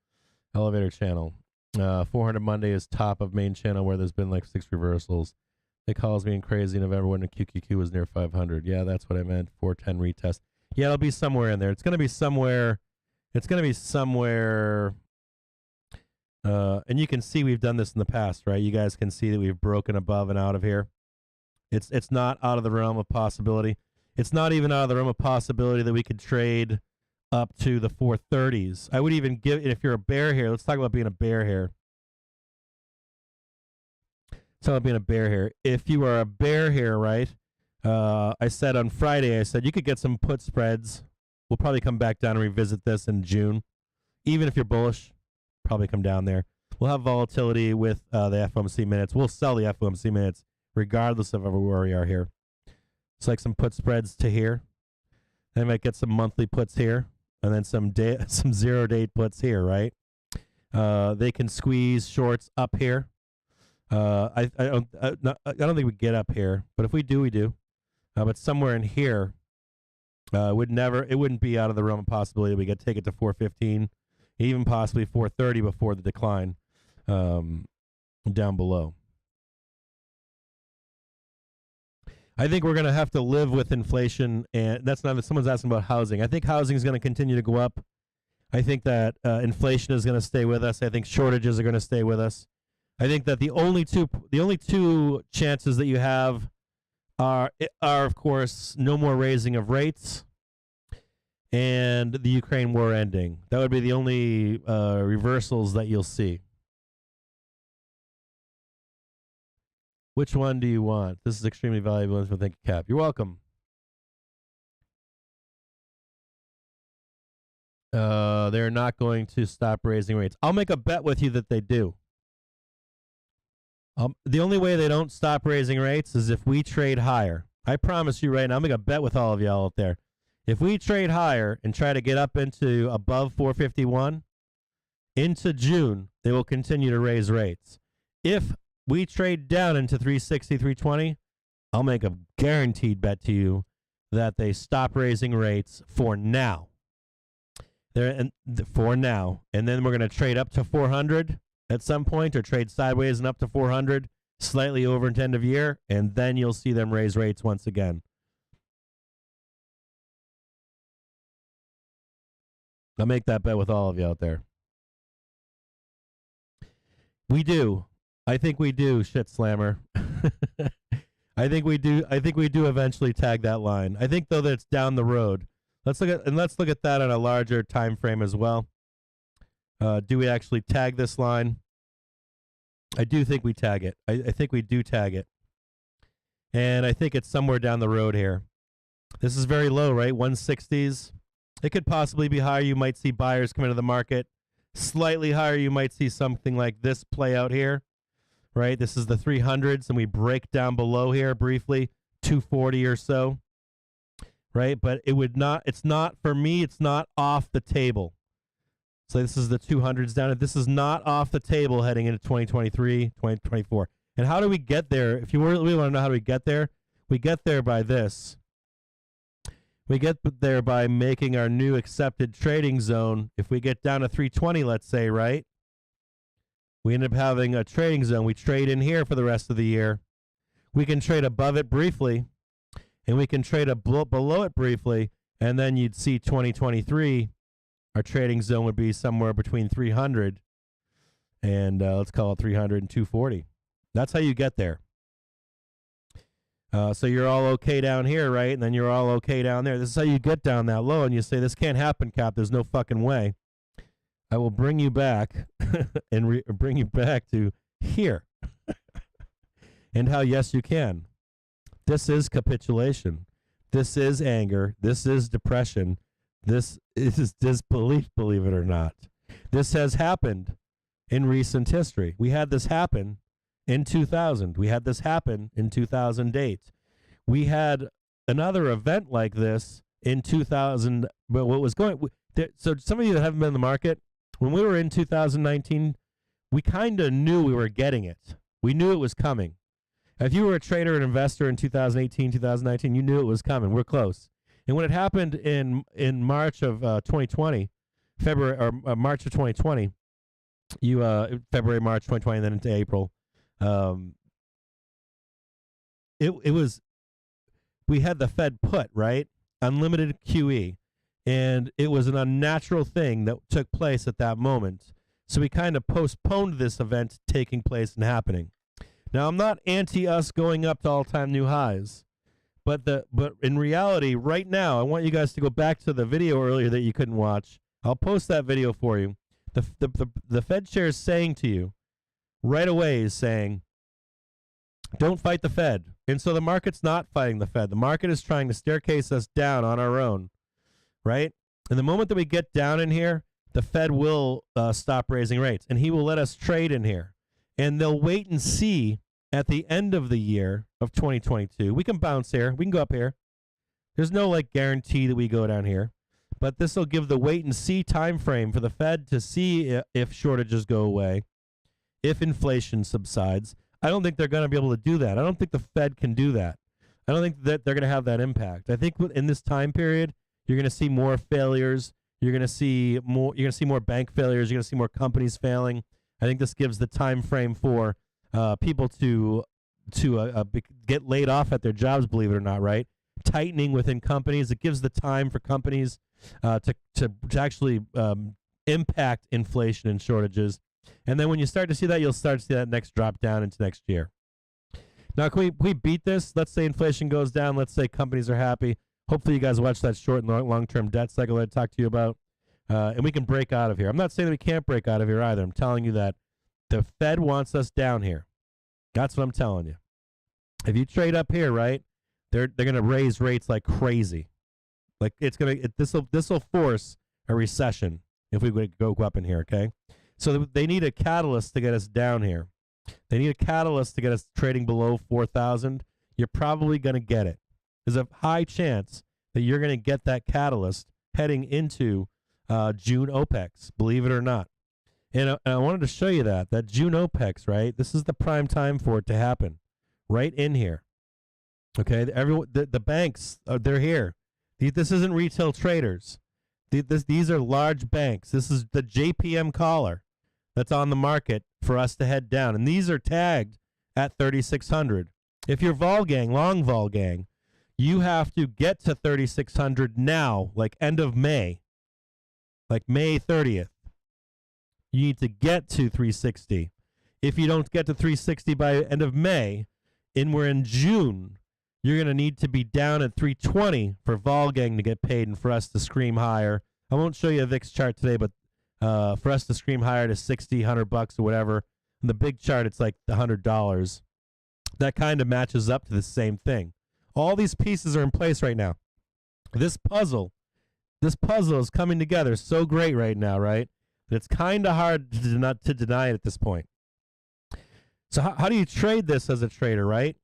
Elevator channel. 400 Monday is top of main channel where there's been like 6 reversals. It calls me crazy in November when the QQQ was near 500. Yeah, that's what I meant. 410 retest. Yeah, it'll be somewhere in there. It's going to be somewhere. It's going to be somewhere. And you can see we've done this in the past, right? You guys can see that we've broken above and out of here. It's not out of the realm of possibility. It's not even out of the realm of possibility that we could trade up to the 430s. I would even give, if you're a bear here, let's talk about being a bear here. Let's talk about being a bear here. If you are a bear here, right, I said on Friday, I said you could get some put spreads. We'll probably come back down and revisit this in June. Even if you're bullish, probably come down there. We'll have volatility with the FOMC minutes. We'll sell the FOMC minutes regardless of where we are here. It's like some put spreads to here. They might get some monthly puts here, and then some 0-date puts here, right? They can squeeze shorts up here. I don't think we get up here, but if we do, we do. But somewhere in here, it wouldn't be out of the realm of possibility. We could take it to 415, even possibly 430 before the decline down below. I think we're going to have to live with inflation, and that's not that someone's asking about housing. I think housing is going to continue to go up. I think that inflation is going to stay with us. I think shortages are going to stay with us. I think that the only two chances that you have are of course no more raising of rates and the Ukraine war ending. That would be the only reversals that you'll see. Which one do you want? This is extremely valuable. Thank you, Cap. You're welcome. They're not going to stop raising rates. I'll make a bet with you that they do. The only way they don't stop raising rates is if we trade higher. I promise you right now, I'll make a bet with all of y'all out there. If we trade higher and try to get up into above 451, into June, they will continue to raise rates. If we trade down into 360, 320, I'll make a guaranteed bet to you that they stop raising rates for now. For now. And then we're going to trade up to 400 at some point, or trade sideways and up to 400, slightly over at the end of year, and then you'll see them raise rates once again. I'll make that bet with all of you out there. We do. I think we do, shit slammer. I think we do eventually tag that line. I think though that it's down the road. Let's look at that on a larger time frame as well. Do we actually tag this line? I do think we tag it. I think we do tag it. And I think it's somewhere down the road here. This is very low, right? 160s. It could possibly be higher. You might see buyers come into the market. Slightly higher, you might see something like this play out here. Right? This is the 300s, and we break down below here briefly, 240 or so. Right? But it's not, for me, it's not off the table. So this is the 200s down. This is not off the table heading into 2023, 2024. And how do we get there? If you really want to know how do we get there, we get there by this. We get there by making our new accepted trading zone. If we get down to 320, let's say, right? We end up having a trading zone. We trade in here for the rest of the year. We can trade above it briefly, and we can trade below it briefly, and then you'd see 2023, our trading zone would be somewhere between 300 and let's call it 300 and 240. That's how you get there. So you're all okay down here, right? And then you're all okay down there. This is how you get down that low, and you say, this can't happen, Cap. There's no fucking way. I will bring you back and bring you back to here. And how, yes, you can. This is capitulation. This is anger. This is depression. This is disbelief, believe it or not. This has happened in recent history. We had this happen in 2000. We had this happen in 2008. We had another event like this in 2000. But what was going? So some of you that haven't been in the market, when we were in 2019, we kind of knew we were getting it. We knew it was coming. If you were a trader and investor in 2018, 2019, you knew it was coming. We're close. And when it happened in March of 2020, February or March of 2020, February, March 2020, and then into April, it was, we had the Fed put, right? Unlimited QE. And it was an unnatural thing that took place at that moment. So we kind of postponed this event taking place and happening. Now, I'm not anti us going up to all-time new highs, but in reality, right now, I want you guys to go back to the video earlier that you couldn't watch. I'll post that video for you. The Fed chair is saying to you right away is saying, don't fight the Fed. And so the market's not fighting the Fed. The market is trying to staircase us down on our own, right? And the moment that we get down in here, the Fed will stop raising rates, and he will let us trade in here. And they'll wait and see at the end of the year of 2022. We can bounce here. We can go up here. There's no like guarantee that we go down here. But this will give the wait and see time frame for the Fed to see if shortages go away, if inflation subsides. I don't think they're going to be able to do that. I don't think the Fed can do that. I don't think that they're going to have that impact. I think in this time period, you're going to see more failures. You're going to see more. You're going to see more bank failures. You're going to see more companies failing. I think this gives the time frame for people to get laid off at their jobs. Believe it or not, right? Tightening within companies. It gives the time for companies to actually impact inflation and shortages. And then when you start to see that, you'll start to see that next drop down into next year. Now, can we beat this? Let's say inflation goes down. Let's say companies are happy. Hopefully, you guys watch that short and long-term debt cycle that I talked to you about. And we can break out of here. I'm not saying that we can't break out of here either. I'm telling you that the Fed wants us down here. That's what I'm telling you. If you trade up here, right, they're going to raise rates like crazy. Like this will force a recession if we would go up in here, okay? So they need a catalyst to get us down here. They need a catalyst to get us trading below 4,000. You're probably going to get it. There's a high chance that you're going to get that catalyst heading into June OPEX, believe it or not. And I wanted to show you that June OPEX, right? This is the prime time for it to happen, right in here. Okay, the banks, they're here. This isn't retail traders. These are large banks. This is the JPM collar that's on the market for us to head down. And these are tagged at 3,600. If you're vol gang, long vol gang, you have to get to 3,600 now, like end of May, like May 30th. You need to get to 360. If you don't get to 360 by end of May, and we're in June, you're going to need to be down at 320 for vol gang to get paid and for us to scream higher. I won't show you a VIX chart today, but for us to scream higher to 60, $100 or whatever. In the big chart, it's like $100. That kind of matches up to the same thing. All these pieces are in place right now. This puzzle is coming together so great right now, right? That it's kind of hard to deny it at this point. So how do you trade this as a trader, right?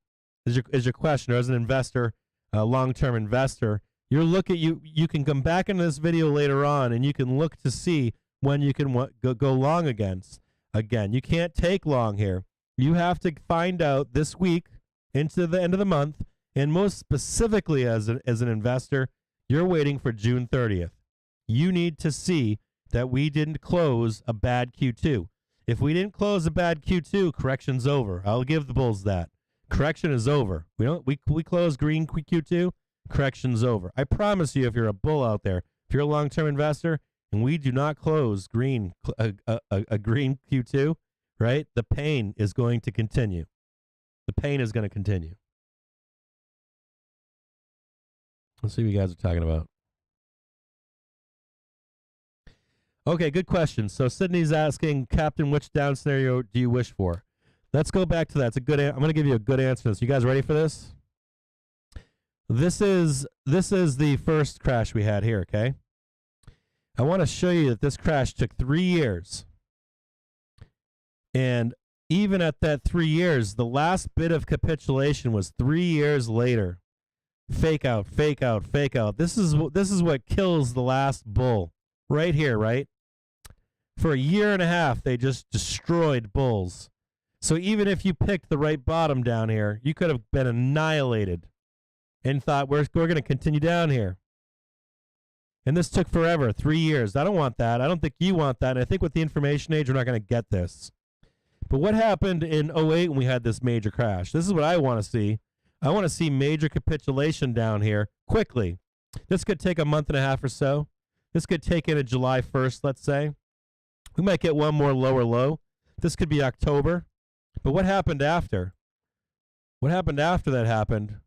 Is your question, or as an investor, a long-term investor, you can come back into this video later on and you can look to see when you can go long against. Again, you can't take long here. You have to find out this week into the end of the month, and most specifically as an investor, you're waiting for June 30th. You need to see that we didn't close a bad Q2. If we didn't close a bad Q2, correction's over. I'll give the bulls that. Correction is over. We close green Q2, correction's over. I promise you, if you're a bull out there, if you're a long-term investor, and we do not close green a green Q2, right? The pain is going to continue. The pain is going to continue. Let's see what you guys are talking about. Okay, good question. So Sydney's asking, Captain, which down scenario do you wish for? Let's go back to that. It's a good. I'm going to give you a good answer to this. You guys ready for this? This is the first crash we had here. Okay. I want to show you that this crash took 3 years. And even at that 3 years, the last bit of capitulation was 3 years later. Fake out, fake out, fake out. This is what kills the last bull. Right here, right? For a year and a half, they just destroyed bulls. So even if you picked the right bottom down here, you could have been annihilated and thought, we're going to continue down here. And this took forever, 3 years. I don't want that. I don't think you want that. And I think with the information age, we're not going to get this. But what happened in 08 when we had this major crash? This is what I want to see. I want to see major capitulation down here quickly. This could take a month and a half or so. This could take into July 1st, let's say. We might get one more lower low. This could be October. But what happened after? What happened after that happened?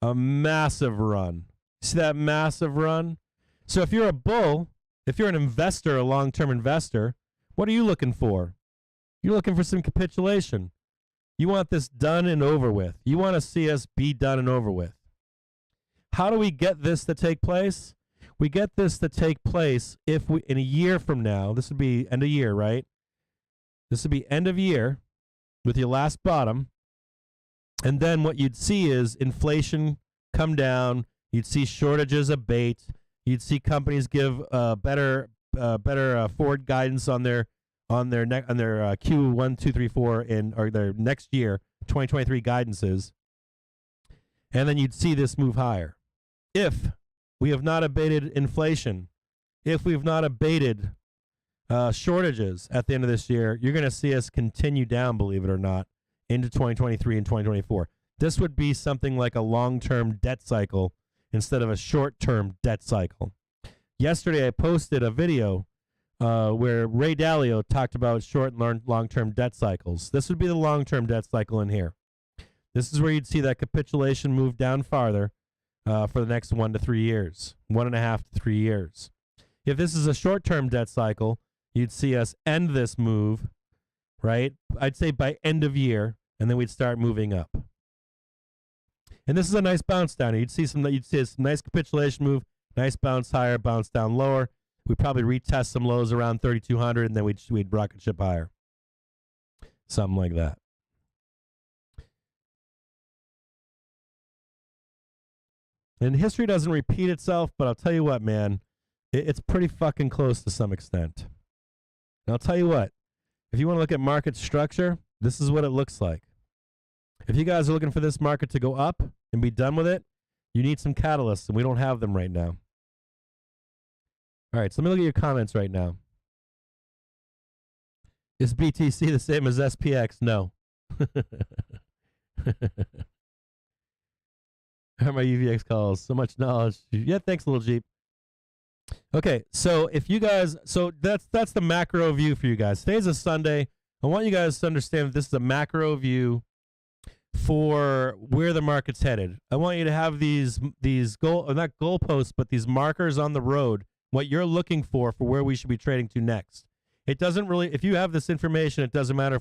A massive run. See that massive run? So if you're a bull, if you're an investor, a long-term investor, what are you looking for? You're looking for some capitulation. You want this done and over with. You want to see us be done and over with. How do we get this to take place? We get this to take place if we, in a year from now, this would be end of year, right? This would be end of year with your last bottom. And then what you'd see is inflation come down. You'd see shortages abate. You'd see companies give better forward guidance on their Q1, 2, 3, 4 or their next year 2023 guidances, and then you'd see this move higher. If we have not abated inflation, if we've not abated shortages at the end of this year, you're going to see us continue down, believe it or not, into 2023 and 2024. This would be something like a long-term debt cycle instead of a short-term debt cycle. Yesterday, I posted a video where Ray Dalio talked about short and long-term debt cycles. This would be the long-term debt cycle in here. This is where you'd see that capitulation move down farther for the next 1 to 3 years, 1.5 to 3 years. If this is a short-term debt cycle, you'd see us end this move, right? I'd say by end of year, and then we'd start moving up. And this is a nice bounce down. You'd see some nice capitulation move, nice bounce higher, bounce down lower. We'd probably retest some lows around 3,200, and then we'd rocket ship higher. Something like that. And history doesn't repeat itself, but I'll tell you what, man, it's pretty fucking close to some extent. And I'll tell you what, if you want to look at market structure, this is what it looks like. If you guys are looking for this market to go up and be done with it, you need some catalysts, and we don't have them right now. All right, so let me look at your comments right now. Is BTC the same as SPX? No. How are my UVX calls? So much knowledge. Yeah, thanks, little Jeep. Okay, so if you guys, so that's the macro view for you guys. Today's a Sunday. I want you guys to understand that this is a macro view for where the market's headed. I want you to have these not goalposts, but these markers on the road, what you're looking for where we should be trading to next. It doesn't really, if you have this information, it doesn't matter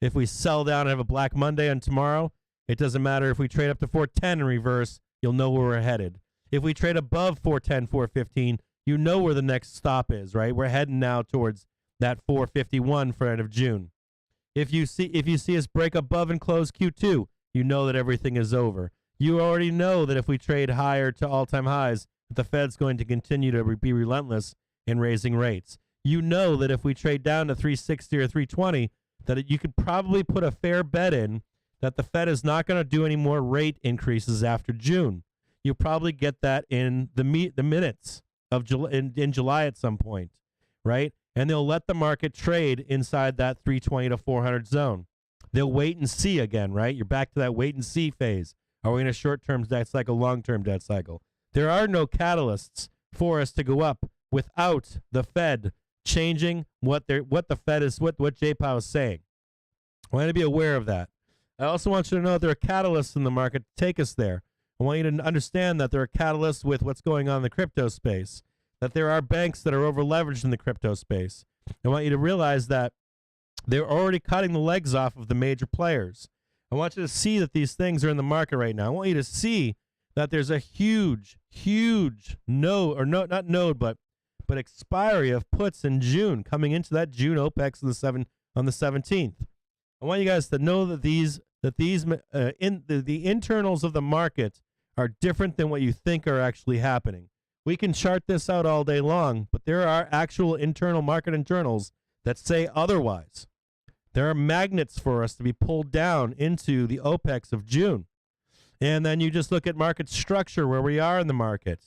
if we sell down and have a Black Monday on tomorrow. It doesn't matter if we trade up to 410 in reverse, you'll know where we're headed. If we trade above 410, 415, you know where the next stop is, right? We're heading now towards that 451 for end of June. If you see us break above and close Q2, you know that everything is over. You already know that if we trade higher to all-time highs, that the Fed's going to continue to be relentless in raising rates. You know that if we trade down to 360 or 320, that you could probably put a fair bet in that the Fed is not going to do any more rate increases after June. You'll probably get that in the minutes of July, in July at some point, right? And they'll let the market trade inside that 320 to 400 zone. They'll wait and see again, right? You're back to that wait and see phase. Are we in a short-term debt cycle, long-term debt cycle? There are no catalysts for us to go up without the Fed changing what the Fed is, what J-Powell is saying. I want you to be aware of that. I also want you to know that there are catalysts in the market to take us there. I want you to understand that there are catalysts with what's going on in the crypto space, that there are banks that are over-leveraged in the crypto space. I want you to realize that they're already cutting the legs off of the major players. I want you to see that these things are in the market right now. I want you to see that there's a huge node, or no, not node, but but expiry of puts in June, coming into that June OPEX on the 17th. I want you guys to know that the internals of the market are different than what you think are actually happening. We can chart this out all day long, but there are actual internal market internals that say otherwise. There are magnets for us to be pulled down into the OPEX of June. And then you just look at market structure, where we are in the market.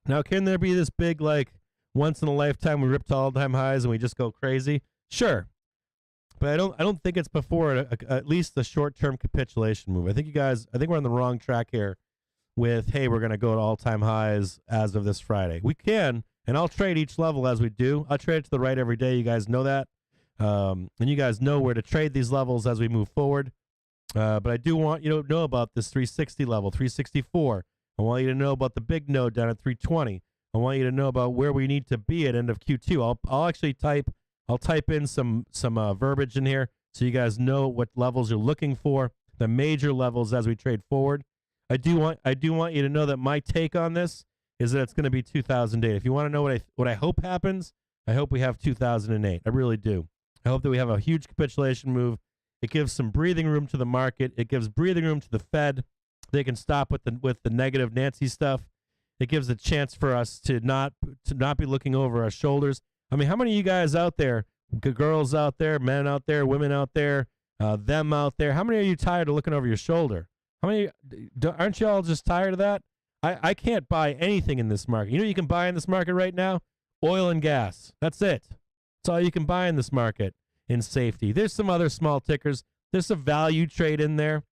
Now, can there be this big, like, once in a lifetime we rip to all-time highs and we just go crazy? Sure. But I don't think it's before at least a short-term capitulation move. I think we're on the wrong track here with, hey, we're going to go to all-time highs as of this Friday. We can, and I'll trade each level as we do. I'll trade it to the right every day. You guys know that. And you guys know where to trade these levels as we move forward. But I do want you to know about this 360 level, 364. I want you to know about the big node down at 320. I want you to know about where we need to be at end of Q2. I'll actually type in some verbiage in here so you guys know what levels you're looking for, the major levels as we trade forward. I do want you to know that my take on this is that it's going to be 2008. If you want to know what I hope happens, I hope we have 2008. I really do. I hope that we have a huge capitulation move. It gives some breathing room to the market. It gives breathing room to the Fed. They can stop with the negative Nancy stuff. It gives a chance for us to not be looking over our shoulders. I mean, how many of you guys out there, girls out there, men out there, women out there, them out there, how many are you tired of looking over your shoulder? How many aren't you all just tired of that? I can't buy anything in this market. You know what you can buy in this market right now? Oil and gas. That's it. That's all you can buy in this market in safety. There's some other small tickers. There's a value trade in there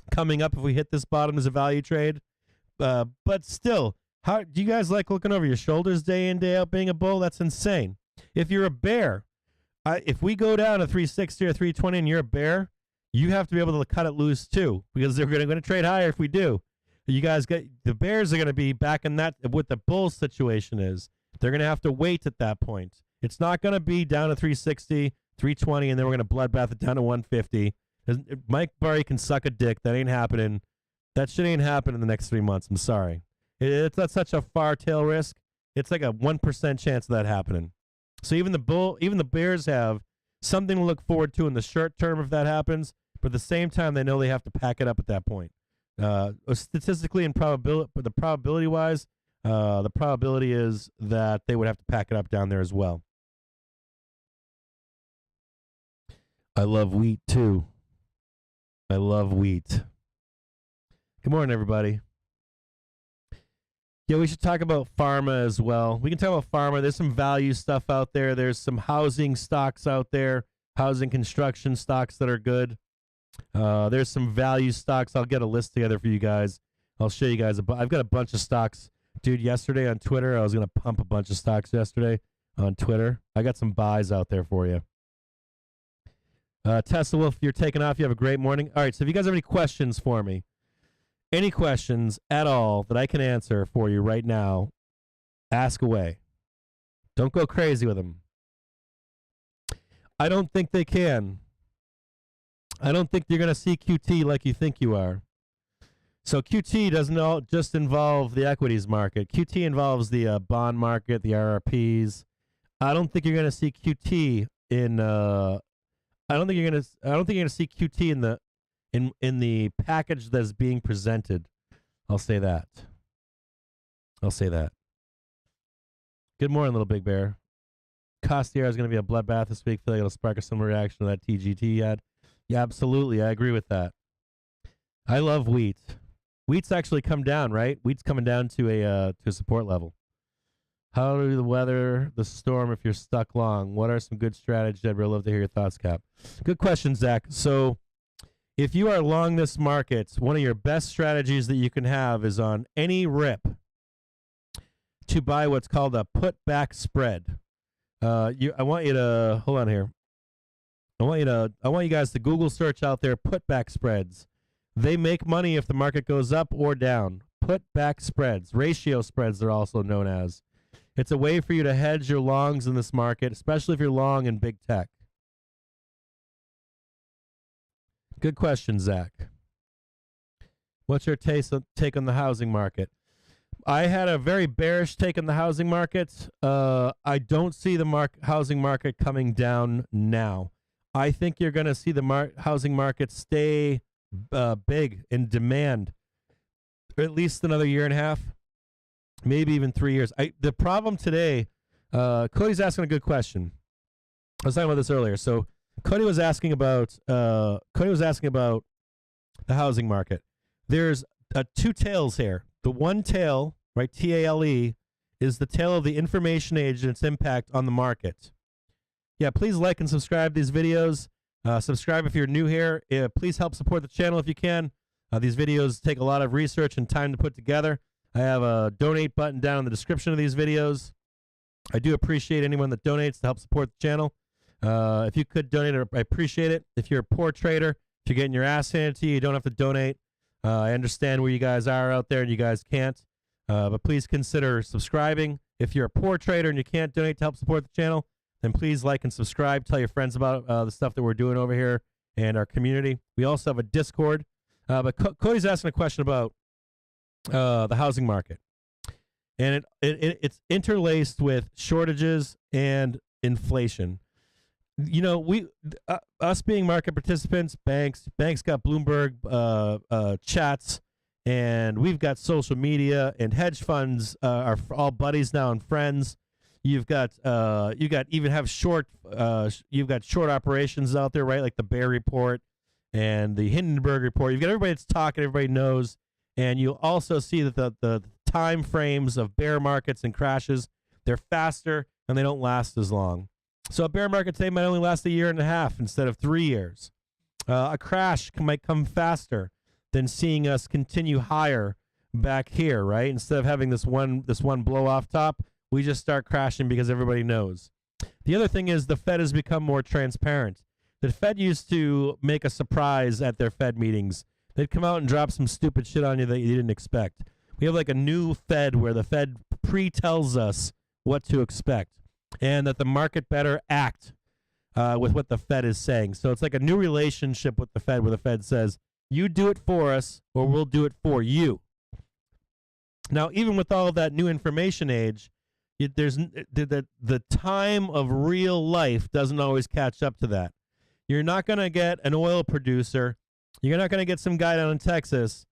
coming up. If we hit this bottom, there's a value trade. But still, how do you guys like looking over your shoulders day in, day out being a bull? That's insane. If you're a bear, if we go down to 360 or 320 and you're a bear, you have to be able to cut it loose too, because they're going to trade higher if we do. You guys the bears are going to be back in that what the bull situation is. They're going to have to wait at that point. It's not going to be down to 360, 320, and then we're going to bloodbath it down to 150. Mike Burry can suck a dick. That ain't happening. That shit ain't happening in the next 3 months. I'm sorry. It's not such a far tail risk. It's like a 1% chance of that happening. So even the bears have something to look forward to in the short term if that happens. But at the same time, they know they have to pack it up at that point. Statistically and probability wise, the probability is that they would have to pack it up down there as well. I love wheat too. I love wheat. Good morning, everybody. Yeah, we should talk about pharma as well. We can talk about pharma. There's some value stuff out there. There's some housing stocks out there, housing construction stocks that are good. There's some value stocks. I'll get a list together for you guys. I'll show you guys. I've got a bunch of stocks. Dude, yesterday on Twitter, I was going to pump a bunch of stocks yesterday on Twitter. I got some buys out there for you. Tesla Wolf, you're taking off. You have a great morning. All right, so if you guys have any questions for me, any questions at all that I can answer for you right now, ask away. Don't go crazy with them. I don't think they can. I don't think you're going to see QT like you think you are. So QT doesn't just involve the equities market. QT involves the bond market, the RRPs. I don't think you're going to see QT in. I don't think you're going to see QT in the package that's being presented. I'll say that. Good morning, little big bear. Costier is going to be a bloodbath this week. I feel like it'll spark a similar reaction to that TGT he had. Yeah, absolutely. I agree with that. I love wheat. Wheat's actually come down, right? Wheat's coming down to a support level. How do the weather the storm if you're stuck long? What are some good strategies? I'd really love to hear your thoughts, Cap. Good question, Zach. So if you are long this market, one of your best strategies that you can have is on any rip to buy what's called a put-back spread. I want you to hold on here. I want you guys to Google search out there put-back spreads. They make money if the market goes up or down. Put-back spreads, ratio spreads, they're also known as. It's a way for you to hedge your longs in this market, especially if you're long in big tech. Good question, Zach. What's your take on the housing market? I had a very bearish take on the housing market. I don't see the housing market coming down now. I think you're going to see the housing market stay big in demand, or at least another year and a half, maybe even 3 years. The problem today, Cody's asking a good question. I was talking about this earlier. So Cody was asking about the housing market. There's two tails here. The one tail, right, TALE, is the tail of the information age and its impact on the market. Yeah, please like and subscribe to these videos. Subscribe if you're new here. Please help support the channel if you can. These videos take a lot of research and time to put together. I have a donate button down in the description of these videos. I do appreciate anyone that donates to help support the channel. If you could donate, I appreciate it. If you're a poor trader, if you're getting your ass handed to you, you don't have to donate. I understand where you guys are out there and you guys can't. But please consider subscribing. If you're a poor trader and you can't donate to help support the channel, then please like and subscribe. Tell your friends about the stuff that we're doing over here and our community. We also have a Discord. But Cody's asking a question about the housing market. And it's interlaced with shortages and inflation. You know, us being market participants, banks got Bloomberg chats, and we've got social media, and hedge funds are all buddies now and friends. You've got short operations out there, right? Like the Bear Report and the Hindenburg Report. You've got everybody that's talking, everybody knows, and you also see that the time frames of bear markets and crashes, they're faster and they don't last as long. So a bear market today might only last a year and a half instead of 3 years. A crash might come faster than seeing us continue higher back here, right? Instead of having this one blow off top, we just start crashing because everybody knows. The other thing is the Fed has become more transparent. The Fed used to make a surprise at their Fed meetings. They'd come out and drop some stupid shit on you that you didn't expect. We have like a new Fed where the Fed pre-tells us what to expect, and that the market better act with what the Fed is saying. So it's like a new relationship with the Fed where the Fed says, you do it for us or we'll do it for you. Now, even with all of that new information age, there's the time of real life doesn't always catch up to that. You're not going to get an oil producer. You're not going to get some guy down in Texas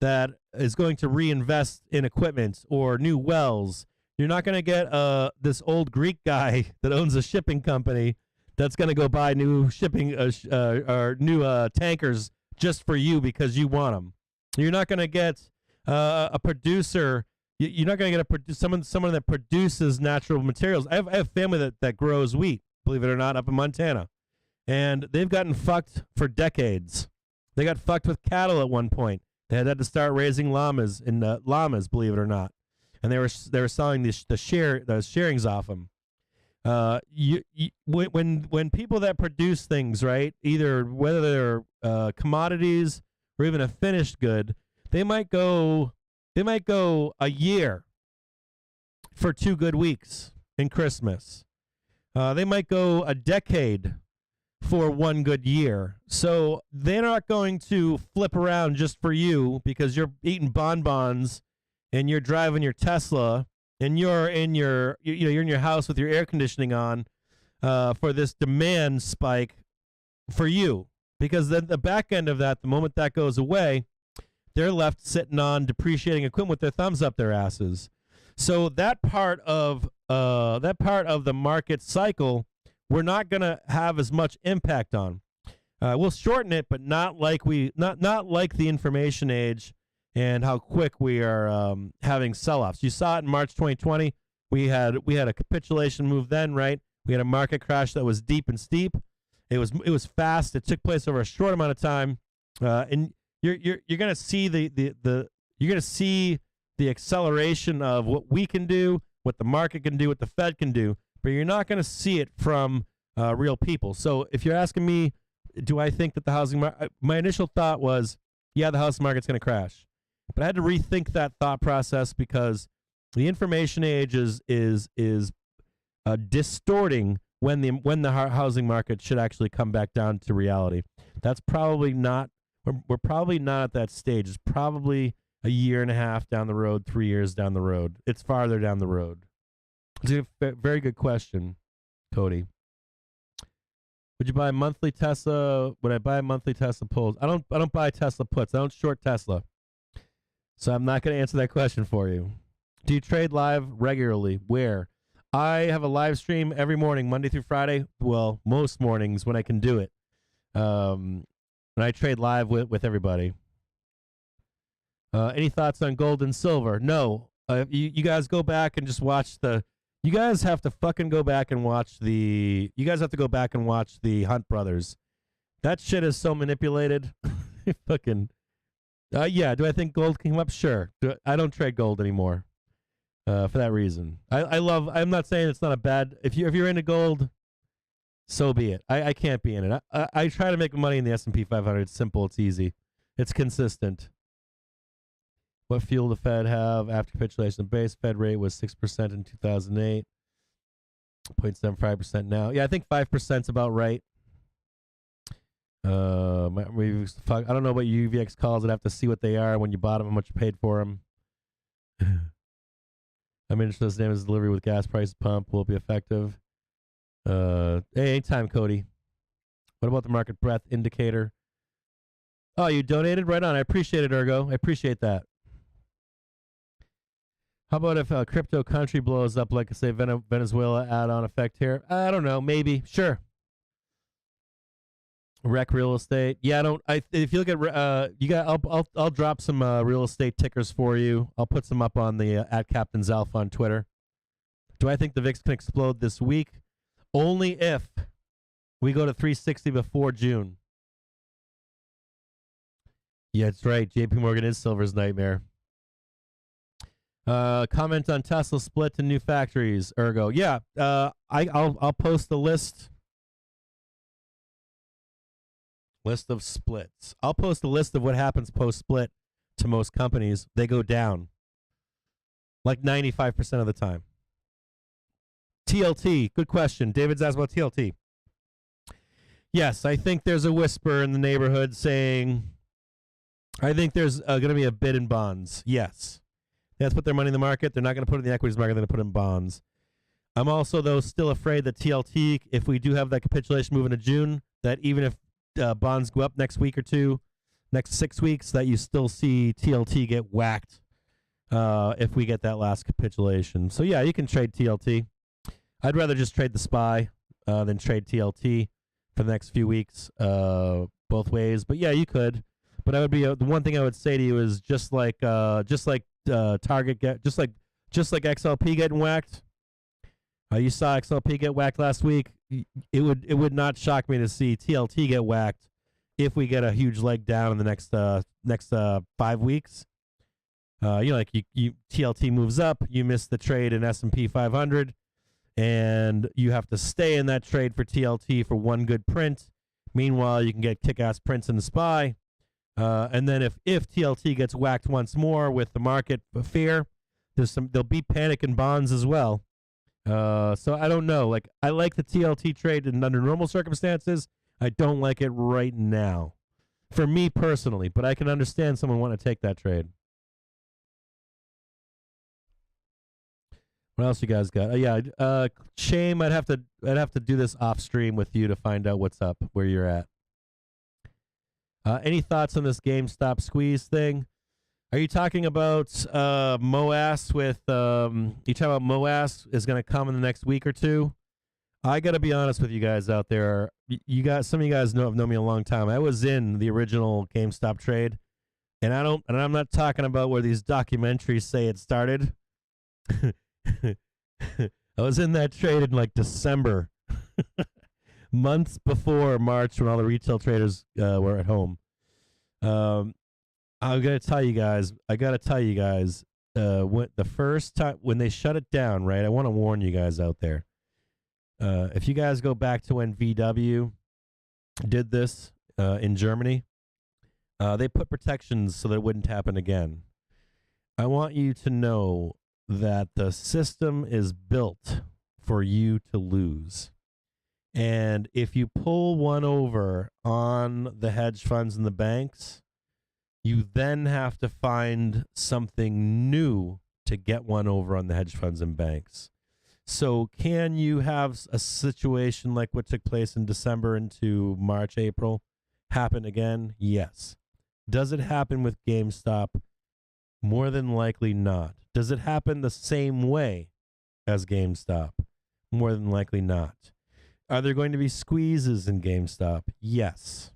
that is going to reinvest in equipment or new wells. You're not going to get this old Greek guy that owns a shipping company that's going to go buy new shipping or new tankers just for you because you want them. You're not going to get a producer. You're not going to get someone that produces natural materials. I have family that grows wheat, believe it or not, up in Montana, and they've gotten fucked for decades. They got fucked with cattle at one point. They had to start raising llamas, believe it or not. And they were selling the sharings off them. When people that produce things, right, either whether they're commodities or even a finished good, they might go a year for 2 good weeks in Christmas. They might go a decade for 1 good year. So they're not going to flip around just for you because you're eating bonbons and you're driving your Tesla, and you're in your house with your air conditioning on for this demand spike for you. Because then the back end of that, the moment that goes away, they're left sitting on depreciating equipment with their thumbs up their asses. So that part of the market cycle, we're not going to have as much impact on. We'll shorten it, but not like the information age and how quick we are having sell-offs. You saw it in March 2020. We had a capitulation move then, right? We had a market crash that was deep and steep. It was fast. It took place over a short amount of time, and you're going to see the acceleration of what we can do, what the market can do, what the Fed can do, but you're not going to see it from real people. So if you're asking me, do I think that the housing market? My initial thought was, yeah, the housing market's going to crash. But I had to rethink that thought process because the information age is distorting when the housing market should actually come back down to reality. That's probably not. We're probably not at that stage. It's probably a year and a half down the road, 3 years down the road. It's farther down the road. It's a very good question, Cody. Would you buy monthly Tesla? Would I buy monthly Tesla pulls? I don't buy Tesla puts. I don't short Tesla. So I'm not going to answer that question for you. Do you trade live regularly? Where? I have a live stream every morning, Monday through Friday. Well, most mornings when I can do it. And I trade live with everybody. Any thoughts on gold and silver? No. You guys go back and just watch the. You guys have to fucking go back and watch the. You guys have to go back and watch the Hunt Brothers. That shit is so manipulated. Fucking. Yeah. Do I think gold can come up? Sure. I don't trade gold anymore. For that reason, I love. I'm not saying it's not a bad. If you're into gold, so be it. I can't be in it. I try to make money in the S&P 500. It's simple. It's easy. It's consistent. What fuel the Fed have after capitulation? The base Fed rate was 6% in 2008, 0.75% now. Yeah, I think 5% is about right. I don't know what UVX calls. I'd have to see what they are when you bought them, how much you paid for them. I'm interested in this delivery with gas prices pump. Will it be effective? Hey, anytime, Cody. What about the market breadth indicator? Oh, you donated? Right on. I appreciate it, Ergo. I appreciate that. How about if a crypto country blows up, like, say, Venezuela add-on effect here? I don't know. Maybe. Sure. Rec real estate. Yeah, if you look at, I'll drop some real estate tickers for you. I'll put some up on the at Captain's Alpha on Twitter. Do I think the VIX can explode this week? Only if we go to 360 before June. Yeah, that's right. JP Morgan is silver's nightmare. Comment on Tesla split to new factories. Ergo. Yeah. I'll post the list. List of splits. I'll post a list of what happens post-split to most companies. They go down. Like 95% of the time. TLT. Good question. David's asked about TLT. Yes, I think there's a whisper in the neighborhood saying, I think there's going to be a bid in bonds. Yes. They have to put their money in the market. They're not going to put it in the equities market. They're going to put it in bonds. I'm also, though, still afraid that TLT, if we do have that capitulation move into June, that even if bonds go up next week or two, next 6 weeks, that you still see TLT get whacked if we get that last capitulation. So, yeah, you can trade TLT. I'd rather just trade the SPY than trade TLT for the next few weeks both ways. But, yeah, you could. But I would be the one thing I would say to you is just like Target just like XLP getting whacked. You saw XLP get whacked last week. It would not shock me to see TLT get whacked if we get a huge leg down in the next 5 weeks. TLT moves up, you miss the trade in S&P 500, and you have to stay in that trade for TLT for one good print. Meanwhile, you can get kick-ass prints in the SPY. And then if TLT gets whacked once more with the market fear, there'll be panic in bonds as well. So I don't know. Like, I like the TLT trade under normal circumstances. I don't like it right now, for me personally. But I can understand someone wanting to take that trade. What else you guys got? Shame. I'd have to do this off stream with you to find out what's up, where you're at. Any thoughts on this GameStop squeeze thing? Are you talking about MOAS with you talking about MOAS is going to come in the next week or two? I got to be honest with you guys out there. Some of you guys have known me a long time. I was in the original GameStop trade, and I'm not talking about where these documentaries say it started. I was in that trade in like December, months before March when all the retail traders were at home. I gotta tell you guys, when the first time when they shut it down, right? I want to warn you guys out there. If you guys go back to when VW did this in Germany, they put protections so that it wouldn't happen again. I want you to know that the system is built for you to lose. And if you pull one over on the hedge funds and the banks, You then have to find something new to get one over on the hedge funds and banks. So can you have a situation like what took place in December into March, April happen again? Yes. Does it happen with GameStop? More than likely not. Does it happen the same way as GameStop? More than likely not. Are there going to be squeezes in GameStop? Yes.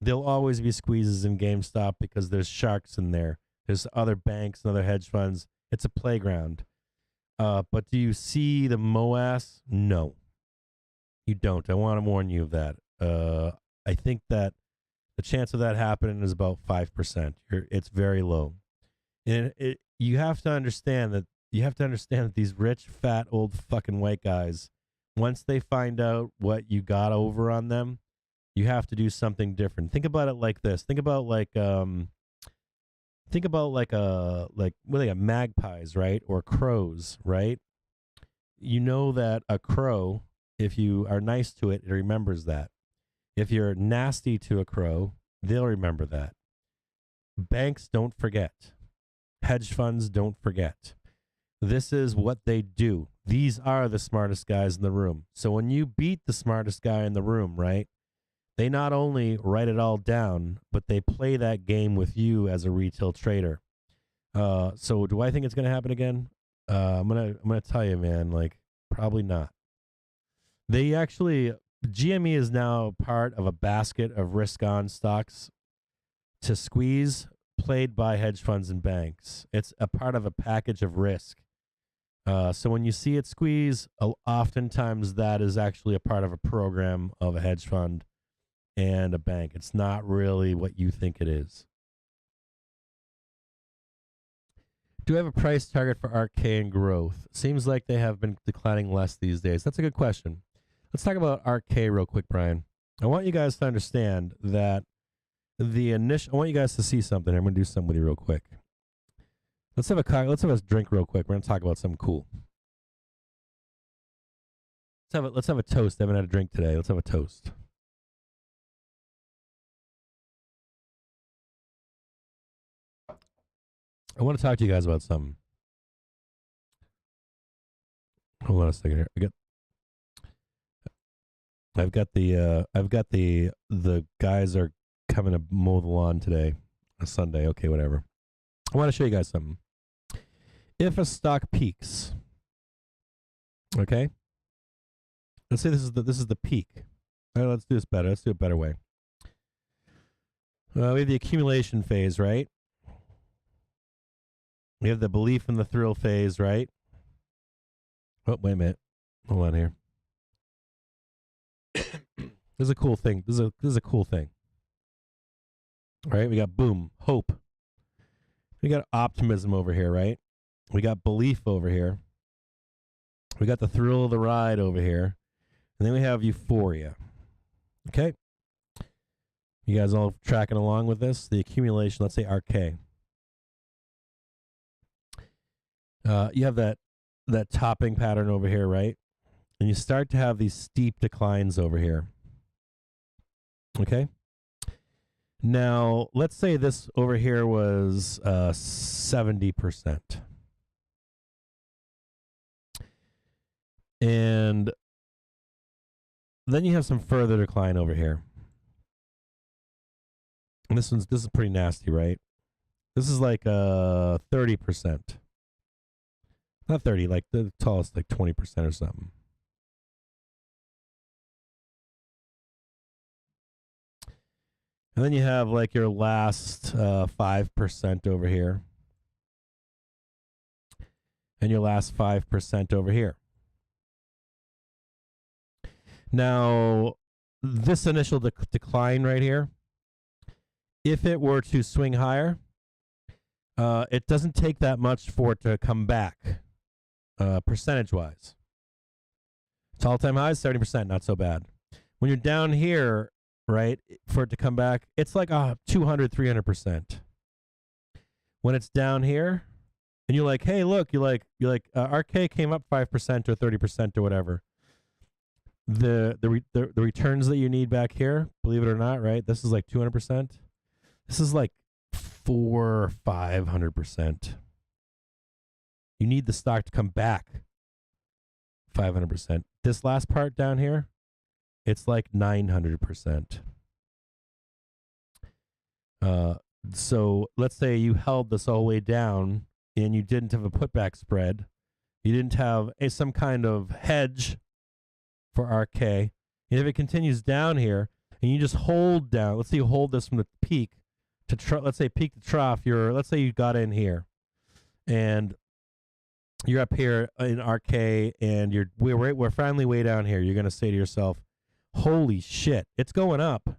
There'll always be squeezes in GameStop because there's sharks in there. There's other banks and other hedge funds. It's a playground. But do you see the MOAS? No. You don't. I want to warn you of that. I think that the chance of that happening is about 5%. It's very low. And you have to understand that these rich, fat, old fucking white guys, once they find out what you got over on them, you have to do something different. Think about it like this. Think about like magpies, right? Or crows, right? You know that a crow, if you are nice to it, it remembers that. If you're nasty to a crow, they'll remember that. Banks don't forget. Hedge funds don't forget. This is what they do. These are the smartest guys in the room. So when you beat the smartest guy in the room, right, they not only write it all down, but they play that game with you as a retail trader. So do I think it's going to happen again? I'm gonna tell you, man, like probably not. They actually, GME is now part of a basket of risk-on stocks to squeeze, played by hedge funds and banks. It's a part of a package of risk. So when you see it squeeze, oftentimes that is actually a part of a program of a hedge fund and a bank. It's not really what you think it is. Do I have a price target for RK and growth? Seems like they have been declining less these days. That's a good question. Let's talk about RK real quick, Brian. I want you guys to understand that I want you guys to see something. I'm going to do something with you real quick. Let's have a drink real quick. We're going to talk about something cool. Let's have a toast. I haven't had a drink today. Let's have a toast. I want to talk to you guys about something. Hold on a second here. I've got the guys are coming to mow the lawn today, a Sunday. Okay, whatever. I want to show you guys something. If a stock peaks, okay, let's say this is the peak. All right, let's do this better. Let's do it a better way. We have the accumulation phase, right? We have the belief in the thrill phase, right? Oh, wait a minute. Hold on here. This is a cool thing. This is a cool thing. All right, we got boom, hope. We got optimism over here, right? We got belief over here. We got the thrill of the ride over here. And then we have euphoria. Okay? You guys all tracking along with this? The accumulation, let's say RK. You have that topping pattern over here, right? And you start to have these steep declines over here. Okay? Now, let's say this over here was 70%. And then you have some further decline over here. And this is pretty nasty, right? This is like 30%. Not 30, like the tallest, like 20% or something. And then you have like your last 5% over here. And your last 5% over here. Now, this initial decline right here, if it were to swing higher, it doesn't take that much for it to come back, percentage-wise. It's all-time highs, 70%, not so bad. When you're down here, right, for it to come back, it's like 200, 300%. When it's down here, and you're like, hey, look, you're like, RK came up 5% or 30% or whatever. The returns that you need back here, believe it or not, right? This is like 200%. This is like 400 or 500%. You need the stock to come back 500%. This last part down here, it's like 900%. So let's say you held this all the way down and you didn't have a putback spread. You didn't have some kind of hedge for RK. And if it continues down here and you just hold down, let's say you hold this from the peak to let's say peak to trough. Let's say you got in here and you're up here in RK and we're finally way down here. You're going to say to yourself, holy shit, it's going up,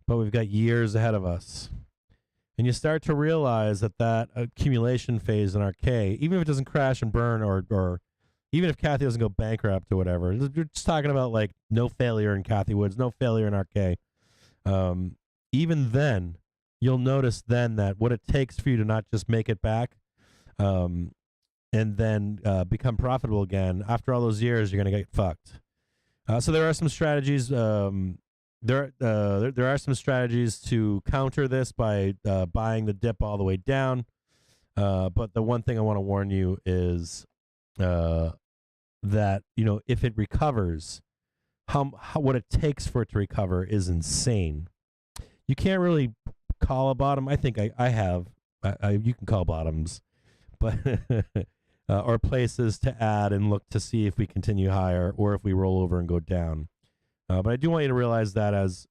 but we've got years ahead of us. And you start to realize that accumulation phase in RK, even if it doesn't crash and burn or even if Kathy doesn't go bankrupt or whatever, you're just talking about like no failure in Kathy Woods, no failure in RK. Even then, you'll notice then that what it takes for you to not just make it back and then become profitable again, after all those years, you're going to get fucked. So there are some strategies. There are some strategies to counter this by buying the dip all the way down. But the one thing I want to warn you is that, if it recovers, what it takes for it to recover is insane. You can't really call a bottom. I think I have. You can call bottoms, but or places to add and look to see if we continue higher or if we roll over and go down. But I do want you to realize that as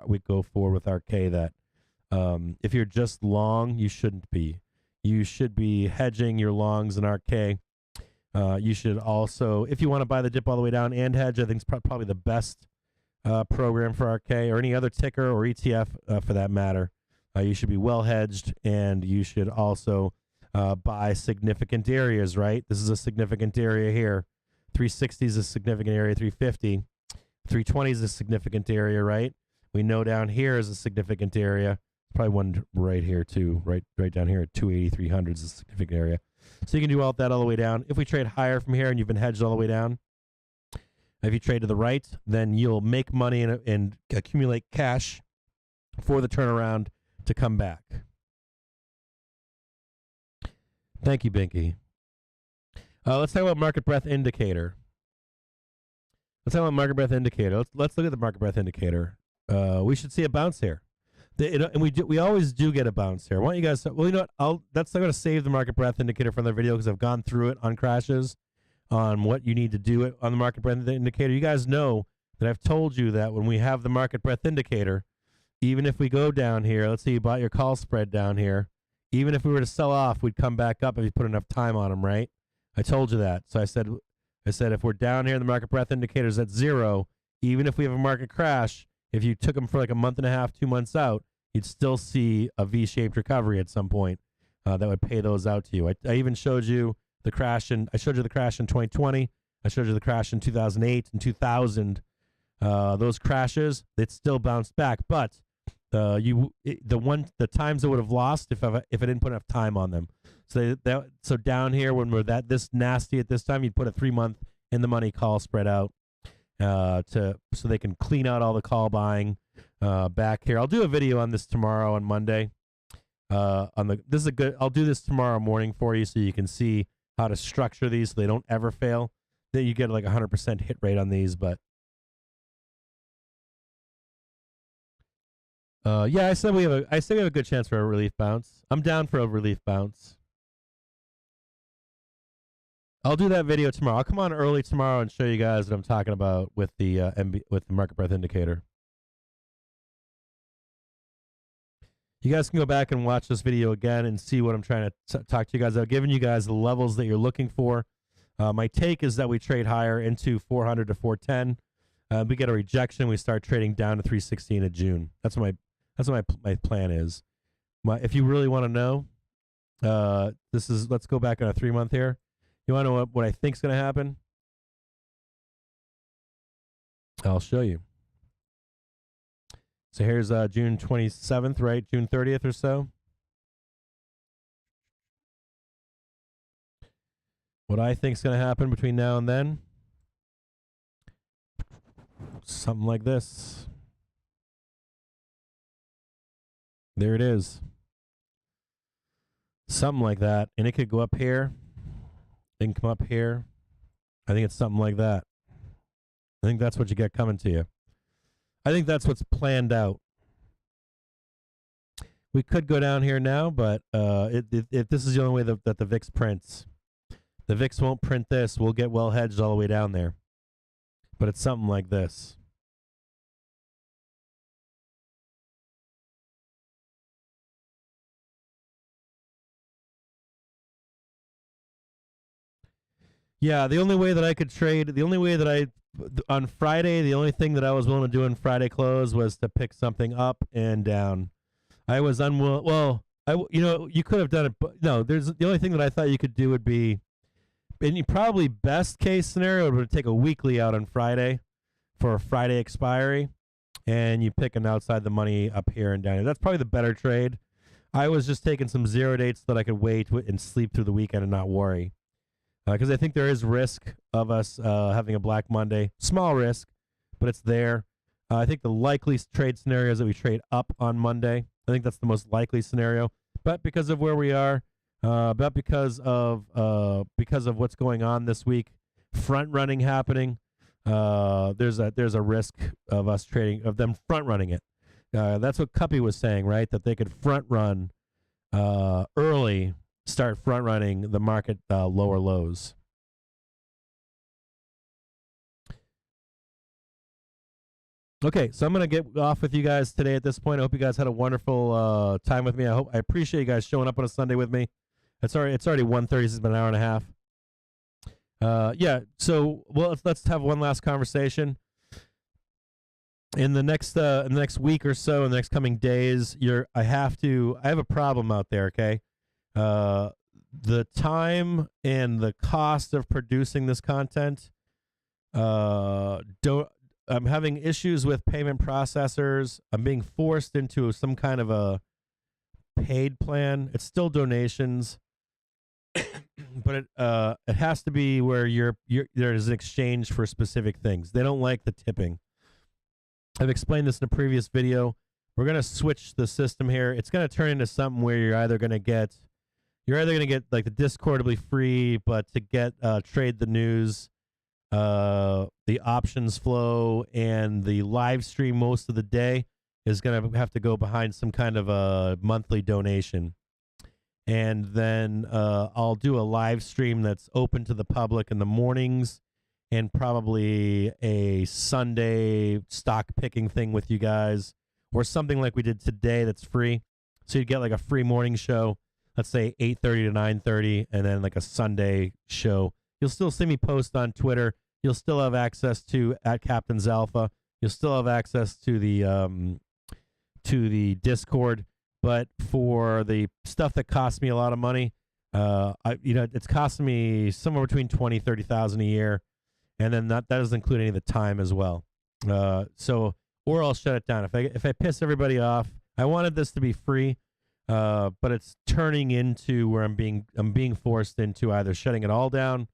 we go forward with RK, that if you're just long, you shouldn't be. You should be hedging your longs in RK. You should also, if you want to buy the dip all the way down and hedge, I think it's probably the best program for RK or any other ticker or ETF for that matter. You should be well hedged, and you should also buy significant areas, right? This is a significant area here. 360 is a significant area, 350. 320 is a significant area, right? We know down here is a significant area. Probably one right here too, right down here at 280, 300 is a significant area. So you can do all that all the way down. If we trade higher from here and you've been hedged all the way down, if you trade to the right, then you'll make money and accumulate cash for the turnaround to come back. Thank you, Binky. Let's talk about market breadth indicator. Let's talk about market breadth indicator. Let's look at the market breadth indicator. We should see a bounce here. And we always do get a bounce here. I want you guys to, well, you know what? I'm going to save the market breadth indicator from the video because I've gone through it on crashes, on what you need to do on the market breadth indicator. You guys know that I've told you that when we have the market breadth indicator, even if we go down here, let's say you bought your call spread down here, even if we were to sell off, we'd come back up if you put enough time on them, right? I told you that. So I said if we're down here, the market breadth indicator's at 0, even if we have a market crash, if you took them for like a month and a half, 2 months out, you'd still see a V-shaped recovery at some point that would pay those out to you. I even showed you the crash I showed you the crash in 2020. I showed you the crash in 2008 and 2000. Those crashes, it still bounced back, but the times it would have lost if I didn't put enough time on them. So down here when we're this nasty at this time, you'd put a 3-month in the money call spread out so they can clean out all the call buying back here. I'll do a video on this tomorrow on Monday. I'll do this tomorrow morning for you so you can see how to structure these so they don't ever fail. Then you get like 100% hit rate on these, but yeah, I said we have a good chance for a relief bounce. I'm down for a relief bounce. I'll do that video tomorrow. I'll come on early tomorrow and show you guys what I'm talking about with the market breadth indicator. You guys can go back and watch this video again and see what I'm trying to talk to you guys. I've given you guys the levels that you're looking for. My take is that we trade higher into 400 to 410. We get a rejection. We start trading down to 316 in June. That's what my plan is. If you really want to know, let's go back on a 3-month here. You want to know what I think is going to happen? I'll show you. So here's June 27th, right? June 30th or so. What I think is going to happen between now and then? Something like this. There it is. Something like that. And it could go up here. It can come up here. I think it's something like that. I think that's what you get coming to you. I think that's what's planned out. We could go down here now, but if this is the only way that the VIX prints, the VIX won't print this. We'll get well hedged all the way down there. But it's something like this. Yeah, the only way that I could trade, the only way that on Friday, the only thing that I was willing to do in Friday close was to pick something up and down. I was unwilling. Well, you could have done it, but no. The only thing that I thought you could do would be, and probably best case scenario would take a weekly out on Friday for a Friday expiry, and you pick an outside the money up here and down here. That's probably the better trade. I was just taking some zero dates so that I could wait and sleep through the weekend and not worry. Because I think there is risk of us having a Black Monday. Small risk, but it's there. I think the likely trade scenario is that we trade up on Monday. I think that's the most likely scenario. But because of where we are, but because of what's going on this week, front running happening, there's a risk of us trading, of them front running it. That's what Cuppy was saying, right? That they could front run early. Start front running the market lower lows. Okay, so I'm gonna get off with you guys today at this point. I hope you guys had a wonderful time with me. I appreciate you guys showing up on a Sunday with me. It's already 1:30. It's been an hour and a half. Yeah. So let's have one last conversation. In the next week or so, in the next coming days, I have a problem out there. Okay. The time and the cost of producing this content, I'm having issues with payment processors. I'm being forced into some kind of a paid plan. It's still donations, but it has to be where there's an exchange for specific things. They don't like the tipping. I've explained this in a previous video. We're going to switch the system here. It's going to turn into something where you're either going to get like the Discord will be free, but to get trade the news, the options flow, and the live stream most of the day is going to have to go behind some kind of a monthly donation. And then I'll do a live stream that's open to the public in the mornings, and probably a Sunday stock picking thing with you guys, or something like we did today that's free. So you get like a free morning show, let's say 8:30 to 9:30, and then like a Sunday show. You'll still see me post on Twitter. You'll still have access to @CaptainsAlpha. You'll still have access to the Discord. But for the stuff that costs me a lot of money, it's costing me somewhere between $20,000-$30,000 a year, and then that doesn't include any of the time as well. Or I'll shut it down if I piss everybody off. I wanted this to be free, but it's turning into where I'm being forced into either shutting it all down,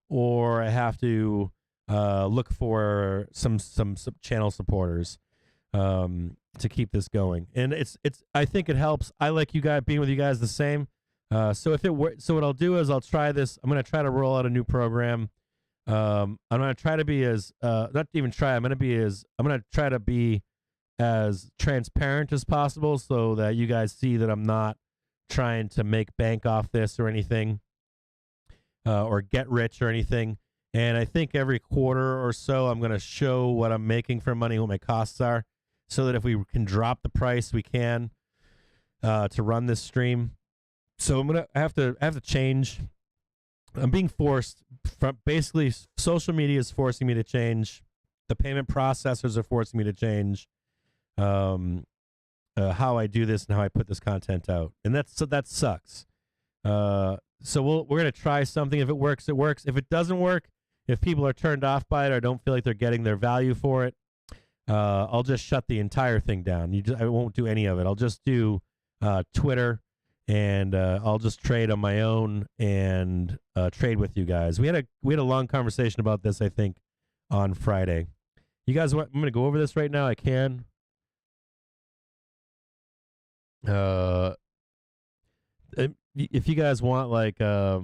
or I have to look for some channel supporters to keep this going. And I think it helps. I like you guys being with you guys the same. So what I'll do is I'll try this. I'm going to try to roll out a new program. I'm going to try to be as not even try. I'm going to try to be as transparent as possible, so that you guys see that I'm not trying to make bank off this or anything, or get rich or anything. And I think every quarter or so, I'm going to show what I'm making for money, what my costs are, so that if we can drop the price, we can to run this stream. So I have to change. I'm being forced from, basically, social media is forcing me to change. The payment processors are forcing me to change how I do this and how I put this content out. And that sucks. So we're going to try something. If it works, it works. If it doesn't work, if people are turned off by it or don't feel like they're getting their value for it, I'll just shut the entire thing down. I won't do any of it. I'll just do Twitter, and I'll just trade on my own and trade with you guys. We had a long conversation about this, I think, on Friday. You guys want? I'm going to go over this right now. I can. Uh, if you guys want, like, I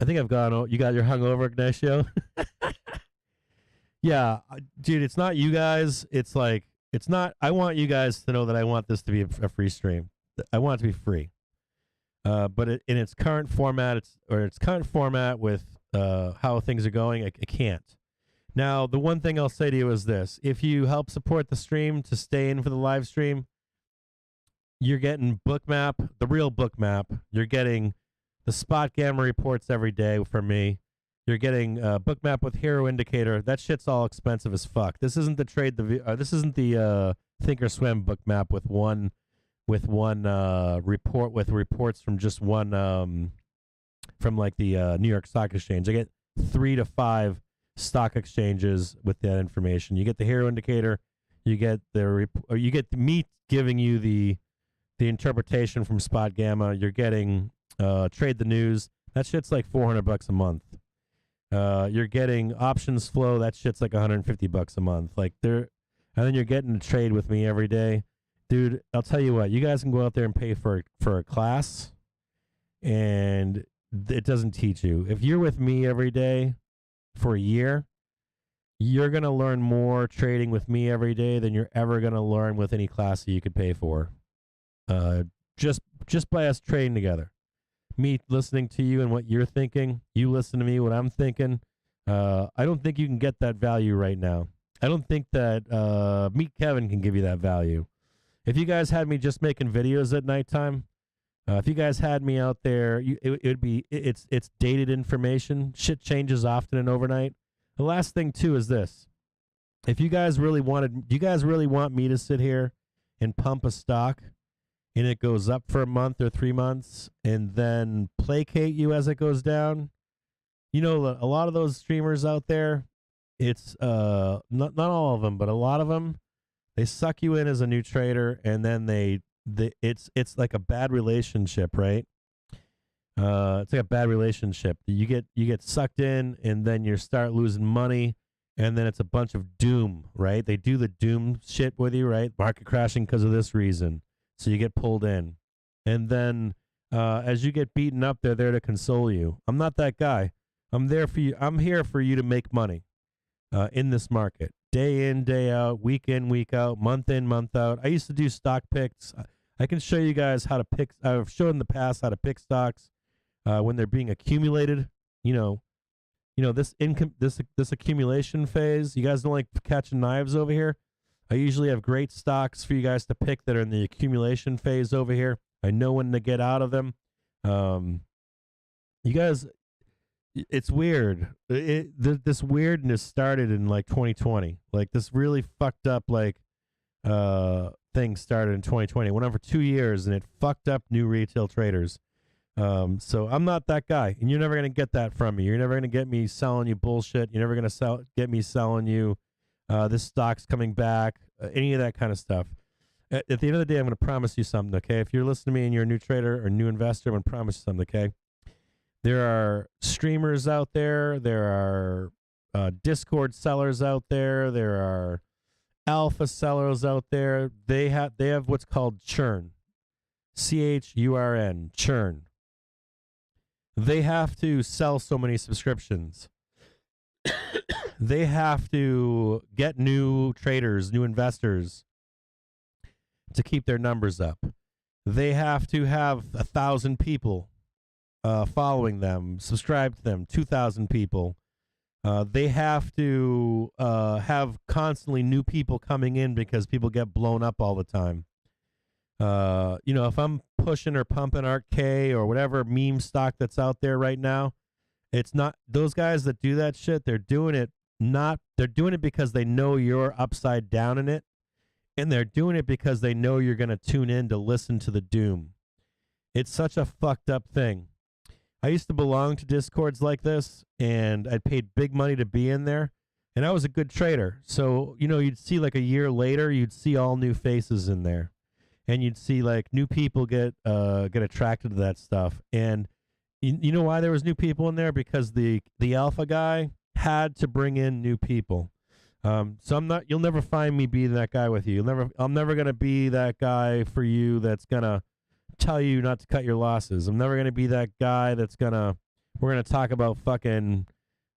think I've gone. You got your hungover Ignacio. Yeah, dude, it's not you guys. It's like it's not. I want you guys to know that I want this to be a free stream. I want it to be free. But in its current format, its current format with how things are going, it can't. Now, the one thing I'll say to you is this: if you help support the stream to stay in for the live stream, you're getting Bookmap, the real Bookmap. You're getting the spot gamma reports every day from me. You're getting Bookmap with Hero Indicator. That shit's all expensive as fuck. This isn't the this isn't the Thinkorswim Bookmap with one report with reports from just one from like the New York Stock Exchange. I get 3 to 5 stock exchanges with that information. You get the Hero Indicator. You get you get me giving you the interpretation from Spot Gamma. You're getting Trade the News. That shit's like $400 a month. You're getting Options Flow. That shit's like $150 a month. Like and then you're getting to trade with me every day. Dude, I'll tell you what, you guys can go out there and pay for a class, and it doesn't teach you. If you're with me every day for a year, you're going to learn more trading with me every day than you're ever going to learn with any class that you could pay for. Just by us trading together. Me listening to you and what you're thinking, you listen to me, what I'm thinking. I don't think you can get that value right now. I don't think that Meet Kevin can give you that value. If you guys had me just making videos at nighttime, if you guys had me out there, it's dated information. Shit changes often and overnight. The last thing too is this: if you guys really do you guys really want me to sit here and pump a stock, and it goes up for a month or 3 months, and then placate you as it goes down? You know, a lot of those streamers out there, it's not all of them, but a lot of them. They suck you in as a new trader, and then it's like a bad relationship, right? It's like a bad relationship. You get sucked in, and then you start losing money, and then it's a bunch of doom, right? They do the doom shit with you, right? Market crashing because of this reason, so you get pulled in, and then as you get beaten up, they're there to console you. I'm not that guy. I'm there for you. I'm here for you to make money in this market. Day in, day out, week in, week out, month in, month out. I used to do stock picks. I can show you guys how to pick. I've shown in the past how to pick stocks when they're being accumulated. You know this accumulation phase. You guys don't like catching knives over here. I usually have great stocks for you guys to pick that are in the accumulation phase over here. I know when to get out of them. You guys. It's weird. This weirdness started in like 2020. Like this really fucked up thing started in 2020. It went on for 2 years, and it fucked up new retail traders. So I'm not that guy, and you're never gonna get that from me. You're never gonna get me selling you bullshit. You're never gonna get me selling you this stock's coming back. Any of that kind of stuff. At the end of the day, I'm gonna promise you something. Okay, if you're listening to me and you're a new trader or new investor, I'm gonna promise you something. Okay. There are streamers out there. There are Discord sellers out there. There are alpha sellers out there. They have what's called churn, CHURN, churn. They have to sell so many subscriptions. They have to get new traders, new investors to keep their numbers up. They have to have 1,000 people following them, subscribe to them, 2,000 people. They have to have constantly new people coming in because people get blown up all the time. If I'm pushing or pumping ARK or whatever meme stock that's out there right now, it's not those guys that do that shit. They're doing it because they know you're upside down in it, and they're doing it because they know you're going to tune in to listen to the doom. It's such a fucked up thing. I used to belong to Discords like this, and I paid big money to be in there, and I was a good trader. So, you'd see like a year later, you'd see all new faces in there, and you'd see like new people get attracted to that stuff. And you know why there was new people in there? Because the alpha guy had to bring in new people. So I'm not. You'll never find me being that guy with you. I'm never gonna be that guy for you that's gonna tell you not to cut your losses. I'm never gonna be that guy that's gonna. We're gonna talk about fucking,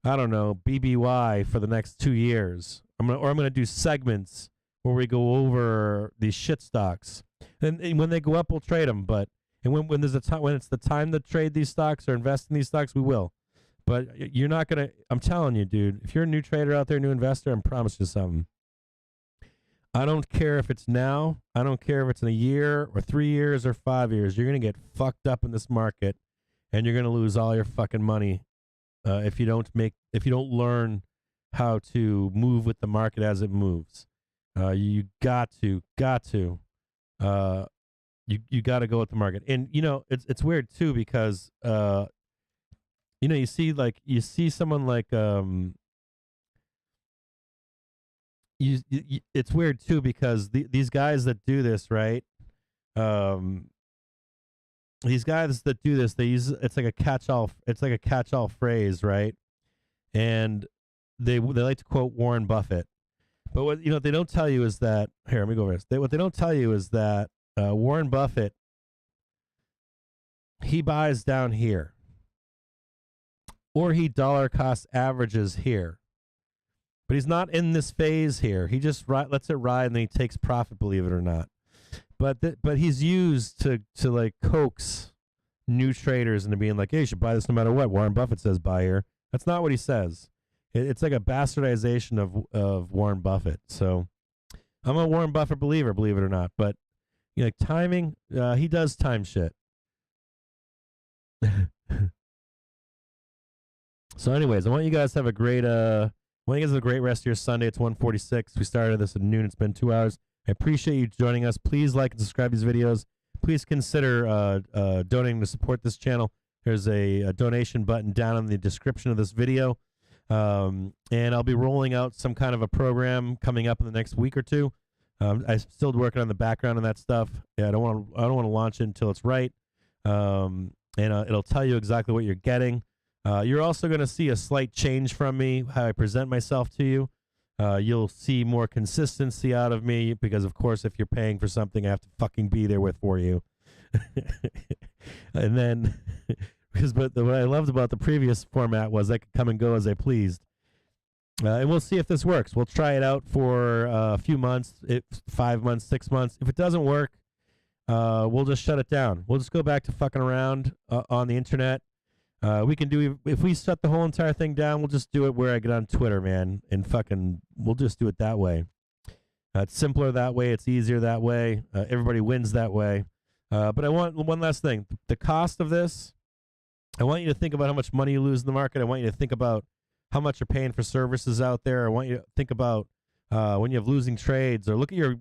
I don't know, BBY for the next 2 years. I'm gonna do segments where we go over these shit stocks. And when they go up, we'll trade them. And when there's a time when it's the time to trade these stocks or invest in these stocks, we will. But you're not gonna. I'm telling you, dude. If you're a new trader out there, new investor, I'm promising you something. I don't care if it's now. I don't care if it's in a year or 3 years or 5 years. You're gonna get fucked up in this market, and you're gonna lose all your fucking money if you don't learn how to move with the market as it moves. You got to. You got to go with the market. And it's weird too because you see someone like it's weird too because these guys that do this, right? These guys that do this, they use it's like a catch-all phrase, right? And they like to quote Warren Buffett. But what they don't tell you is that here, let me go over this. What they don't tell you is that Warren Buffett, he buys down here, or he dollar cost averages here, but he's not in this phase here. He just lets it ride and then he takes profit, believe it or not. But he's used to like coax new traders into being like, hey, you should buy this no matter what. Warren Buffett says buy here. That's not what he says. It's like a bastardization of Warren Buffett. So I'm a Warren Buffett believer, believe it or not. But timing, he does time shit. So anyways, I want you guys to have a great rest of your Sunday. It's 1:46. We started this at noon. It's been 2 hours. I appreciate you joining us. Please like and subscribe to these videos. Please consider donating to support this channel. There's a donation button down in the description of this video. And I'll be rolling out some kind of a program coming up in the next week or two. I'm still working on the background on that stuff. Yeah, I don't want to launch it until it's right. And it'll tell you exactly what you're getting. You're also going to see a slight change from me, how I present myself to you. You'll see more consistency out of me because, of course, if you're paying for something, I have to fucking be there for you. And then, what I loved about the previous format was I could come and go as I pleased. And we'll see if this works. We'll try it out for a few months, 5 months, 6 months. If it doesn't work, we'll just shut it down. We'll just go back to fucking around on the internet. If we shut the whole entire thing down, we'll just do it where I get on Twitter, man, and we'll just do it that way. It's simpler that way. It's easier that way. Everybody wins that way. But I want one last thing. The cost of this, I want you to think about how much money you lose in the market. I want you to think about how much you're paying for services out there. I want you to think about when you have losing trades, or look at your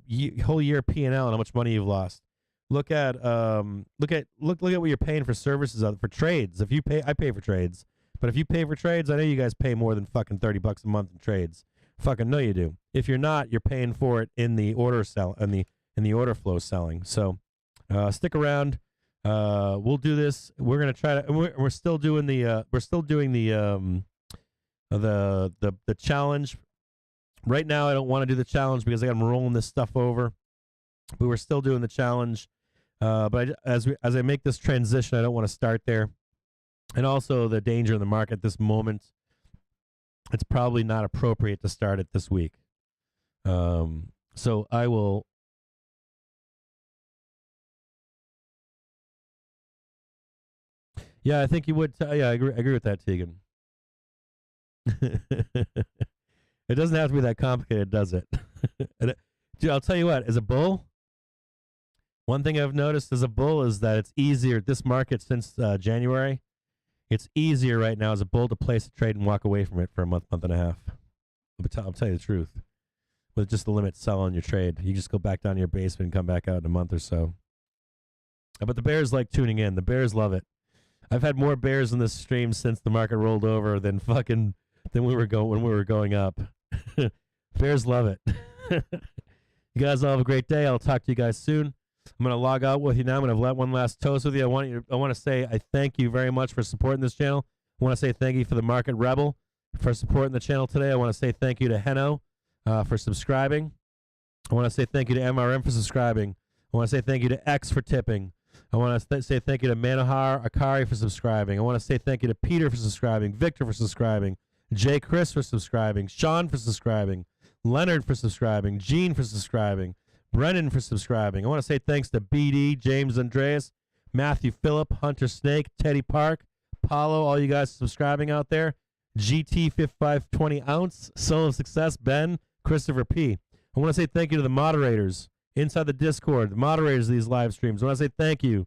whole year P&L and how much money you've lost. Look at what you're paying for services for trades. I pay for trades, but if you pay for trades, I know you guys pay more than fucking $30 a month in trades. Fucking know you do. If you're not, you're paying for it in the order in the order flow selling. So stick around. We'll do this. We're gonna try to. We're still doing the challenge. Right now, I don't want to do the challenge because I'm rolling this stuff over. But we're still doing the challenge. But as I make this transition, I don't want to start there. And also the danger in the market at this moment, it's probably not appropriate to start it this week. So I will. Yeah, I think you would. Yeah, I agree with that, Tegan. It doesn't have to be that complicated, does it? Dude, I'll tell you what, as a bull, one thing I've noticed as a bull is that it's easier, this market since January, it's easier right now as a bull to place a trade and walk away from it for a month and a half. I'll tell you the truth. With just the limit sell on your trade. You just go back down to your basement and come back out in a month or so. But the bears like tuning in. The bears love it. I've had more bears in this stream since the market rolled over than when we were going up. Bears love it. You guys all have a great day. I'll talk to you guys soon. I'm going to log out with you now. I'm going to let one last toast with you. I want to say I thank you very much for supporting this channel. I want to say thank you for the Market Rebel for supporting the channel today. I want to say thank you to Heno for subscribing. I want to say thank you to MRM for subscribing. I want to say thank you to X for tipping. I want to say thank you to Manohar Akari for subscribing. I want to say thank you to Peter for subscribing, Victor for subscribing, Jay Chris for subscribing, Sean for subscribing, Leonard for subscribing, Gene for subscribing, Brennan for subscribing. I want to say thanks to BD, James Andreas, Matthew Phillip, Hunter Snake, Teddy Park, Paulo, all you guys subscribing out there, GT 5520 ounce, Soul of Success, Ben, Christopher P. I want to say thank you to the moderators inside the Discord, the moderators of these live streams. I want to say thank you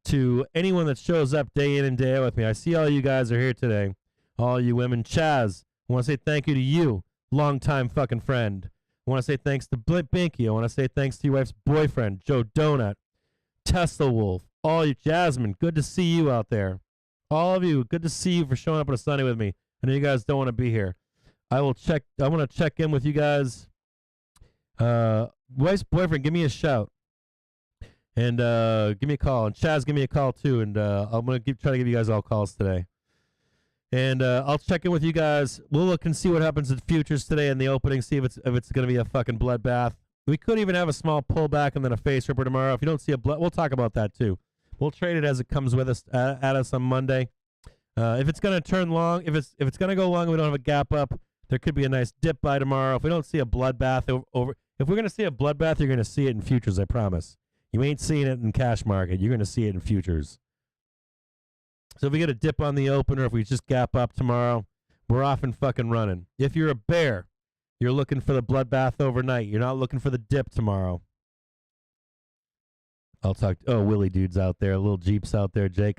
to anyone that shows up day in and day out with me. I see all you guys are here today, all you women. Chaz, I want to say thank you to you, longtime fucking friend. I want to say thanks to Binky. I want to say thanks to your wife's boyfriend, Joe Donut, Tesla Wolf, all you. Jasmine, good to see you out there. All of you, good to see you for showing up on a Sunday with me. I know you guys don't want to be here. I want to check in with you guys. Wife's boyfriend, give me a shout. And give me a call. And Chaz, give me a call too. And I'm going to try to give you guys all calls today. And I'll check in with you guys. We'll look and see what happens in futures today in the opening, see if it's going to be a fucking bloodbath. We could even have a small pullback and then a face ripper tomorrow. If you don't see a blood, we'll talk about that too. We'll trade it as it comes with us at us on Monday. If it's going to turn long, if it's going to go long and we don't have a gap up, there could be a nice dip by tomorrow. If we don't see a bloodbath if we're going to see a bloodbath, you're going to see it in futures, I promise. You ain't seeing it in cash market. You're going to see it in futures. So if we get a dip on the opener, if we just gap up tomorrow, we're off and fucking running. If you're a bear, you're looking for the bloodbath overnight. You're not looking for the dip tomorrow. I'll talk. Willie dude's out there. Little Jeep's out there. Jake.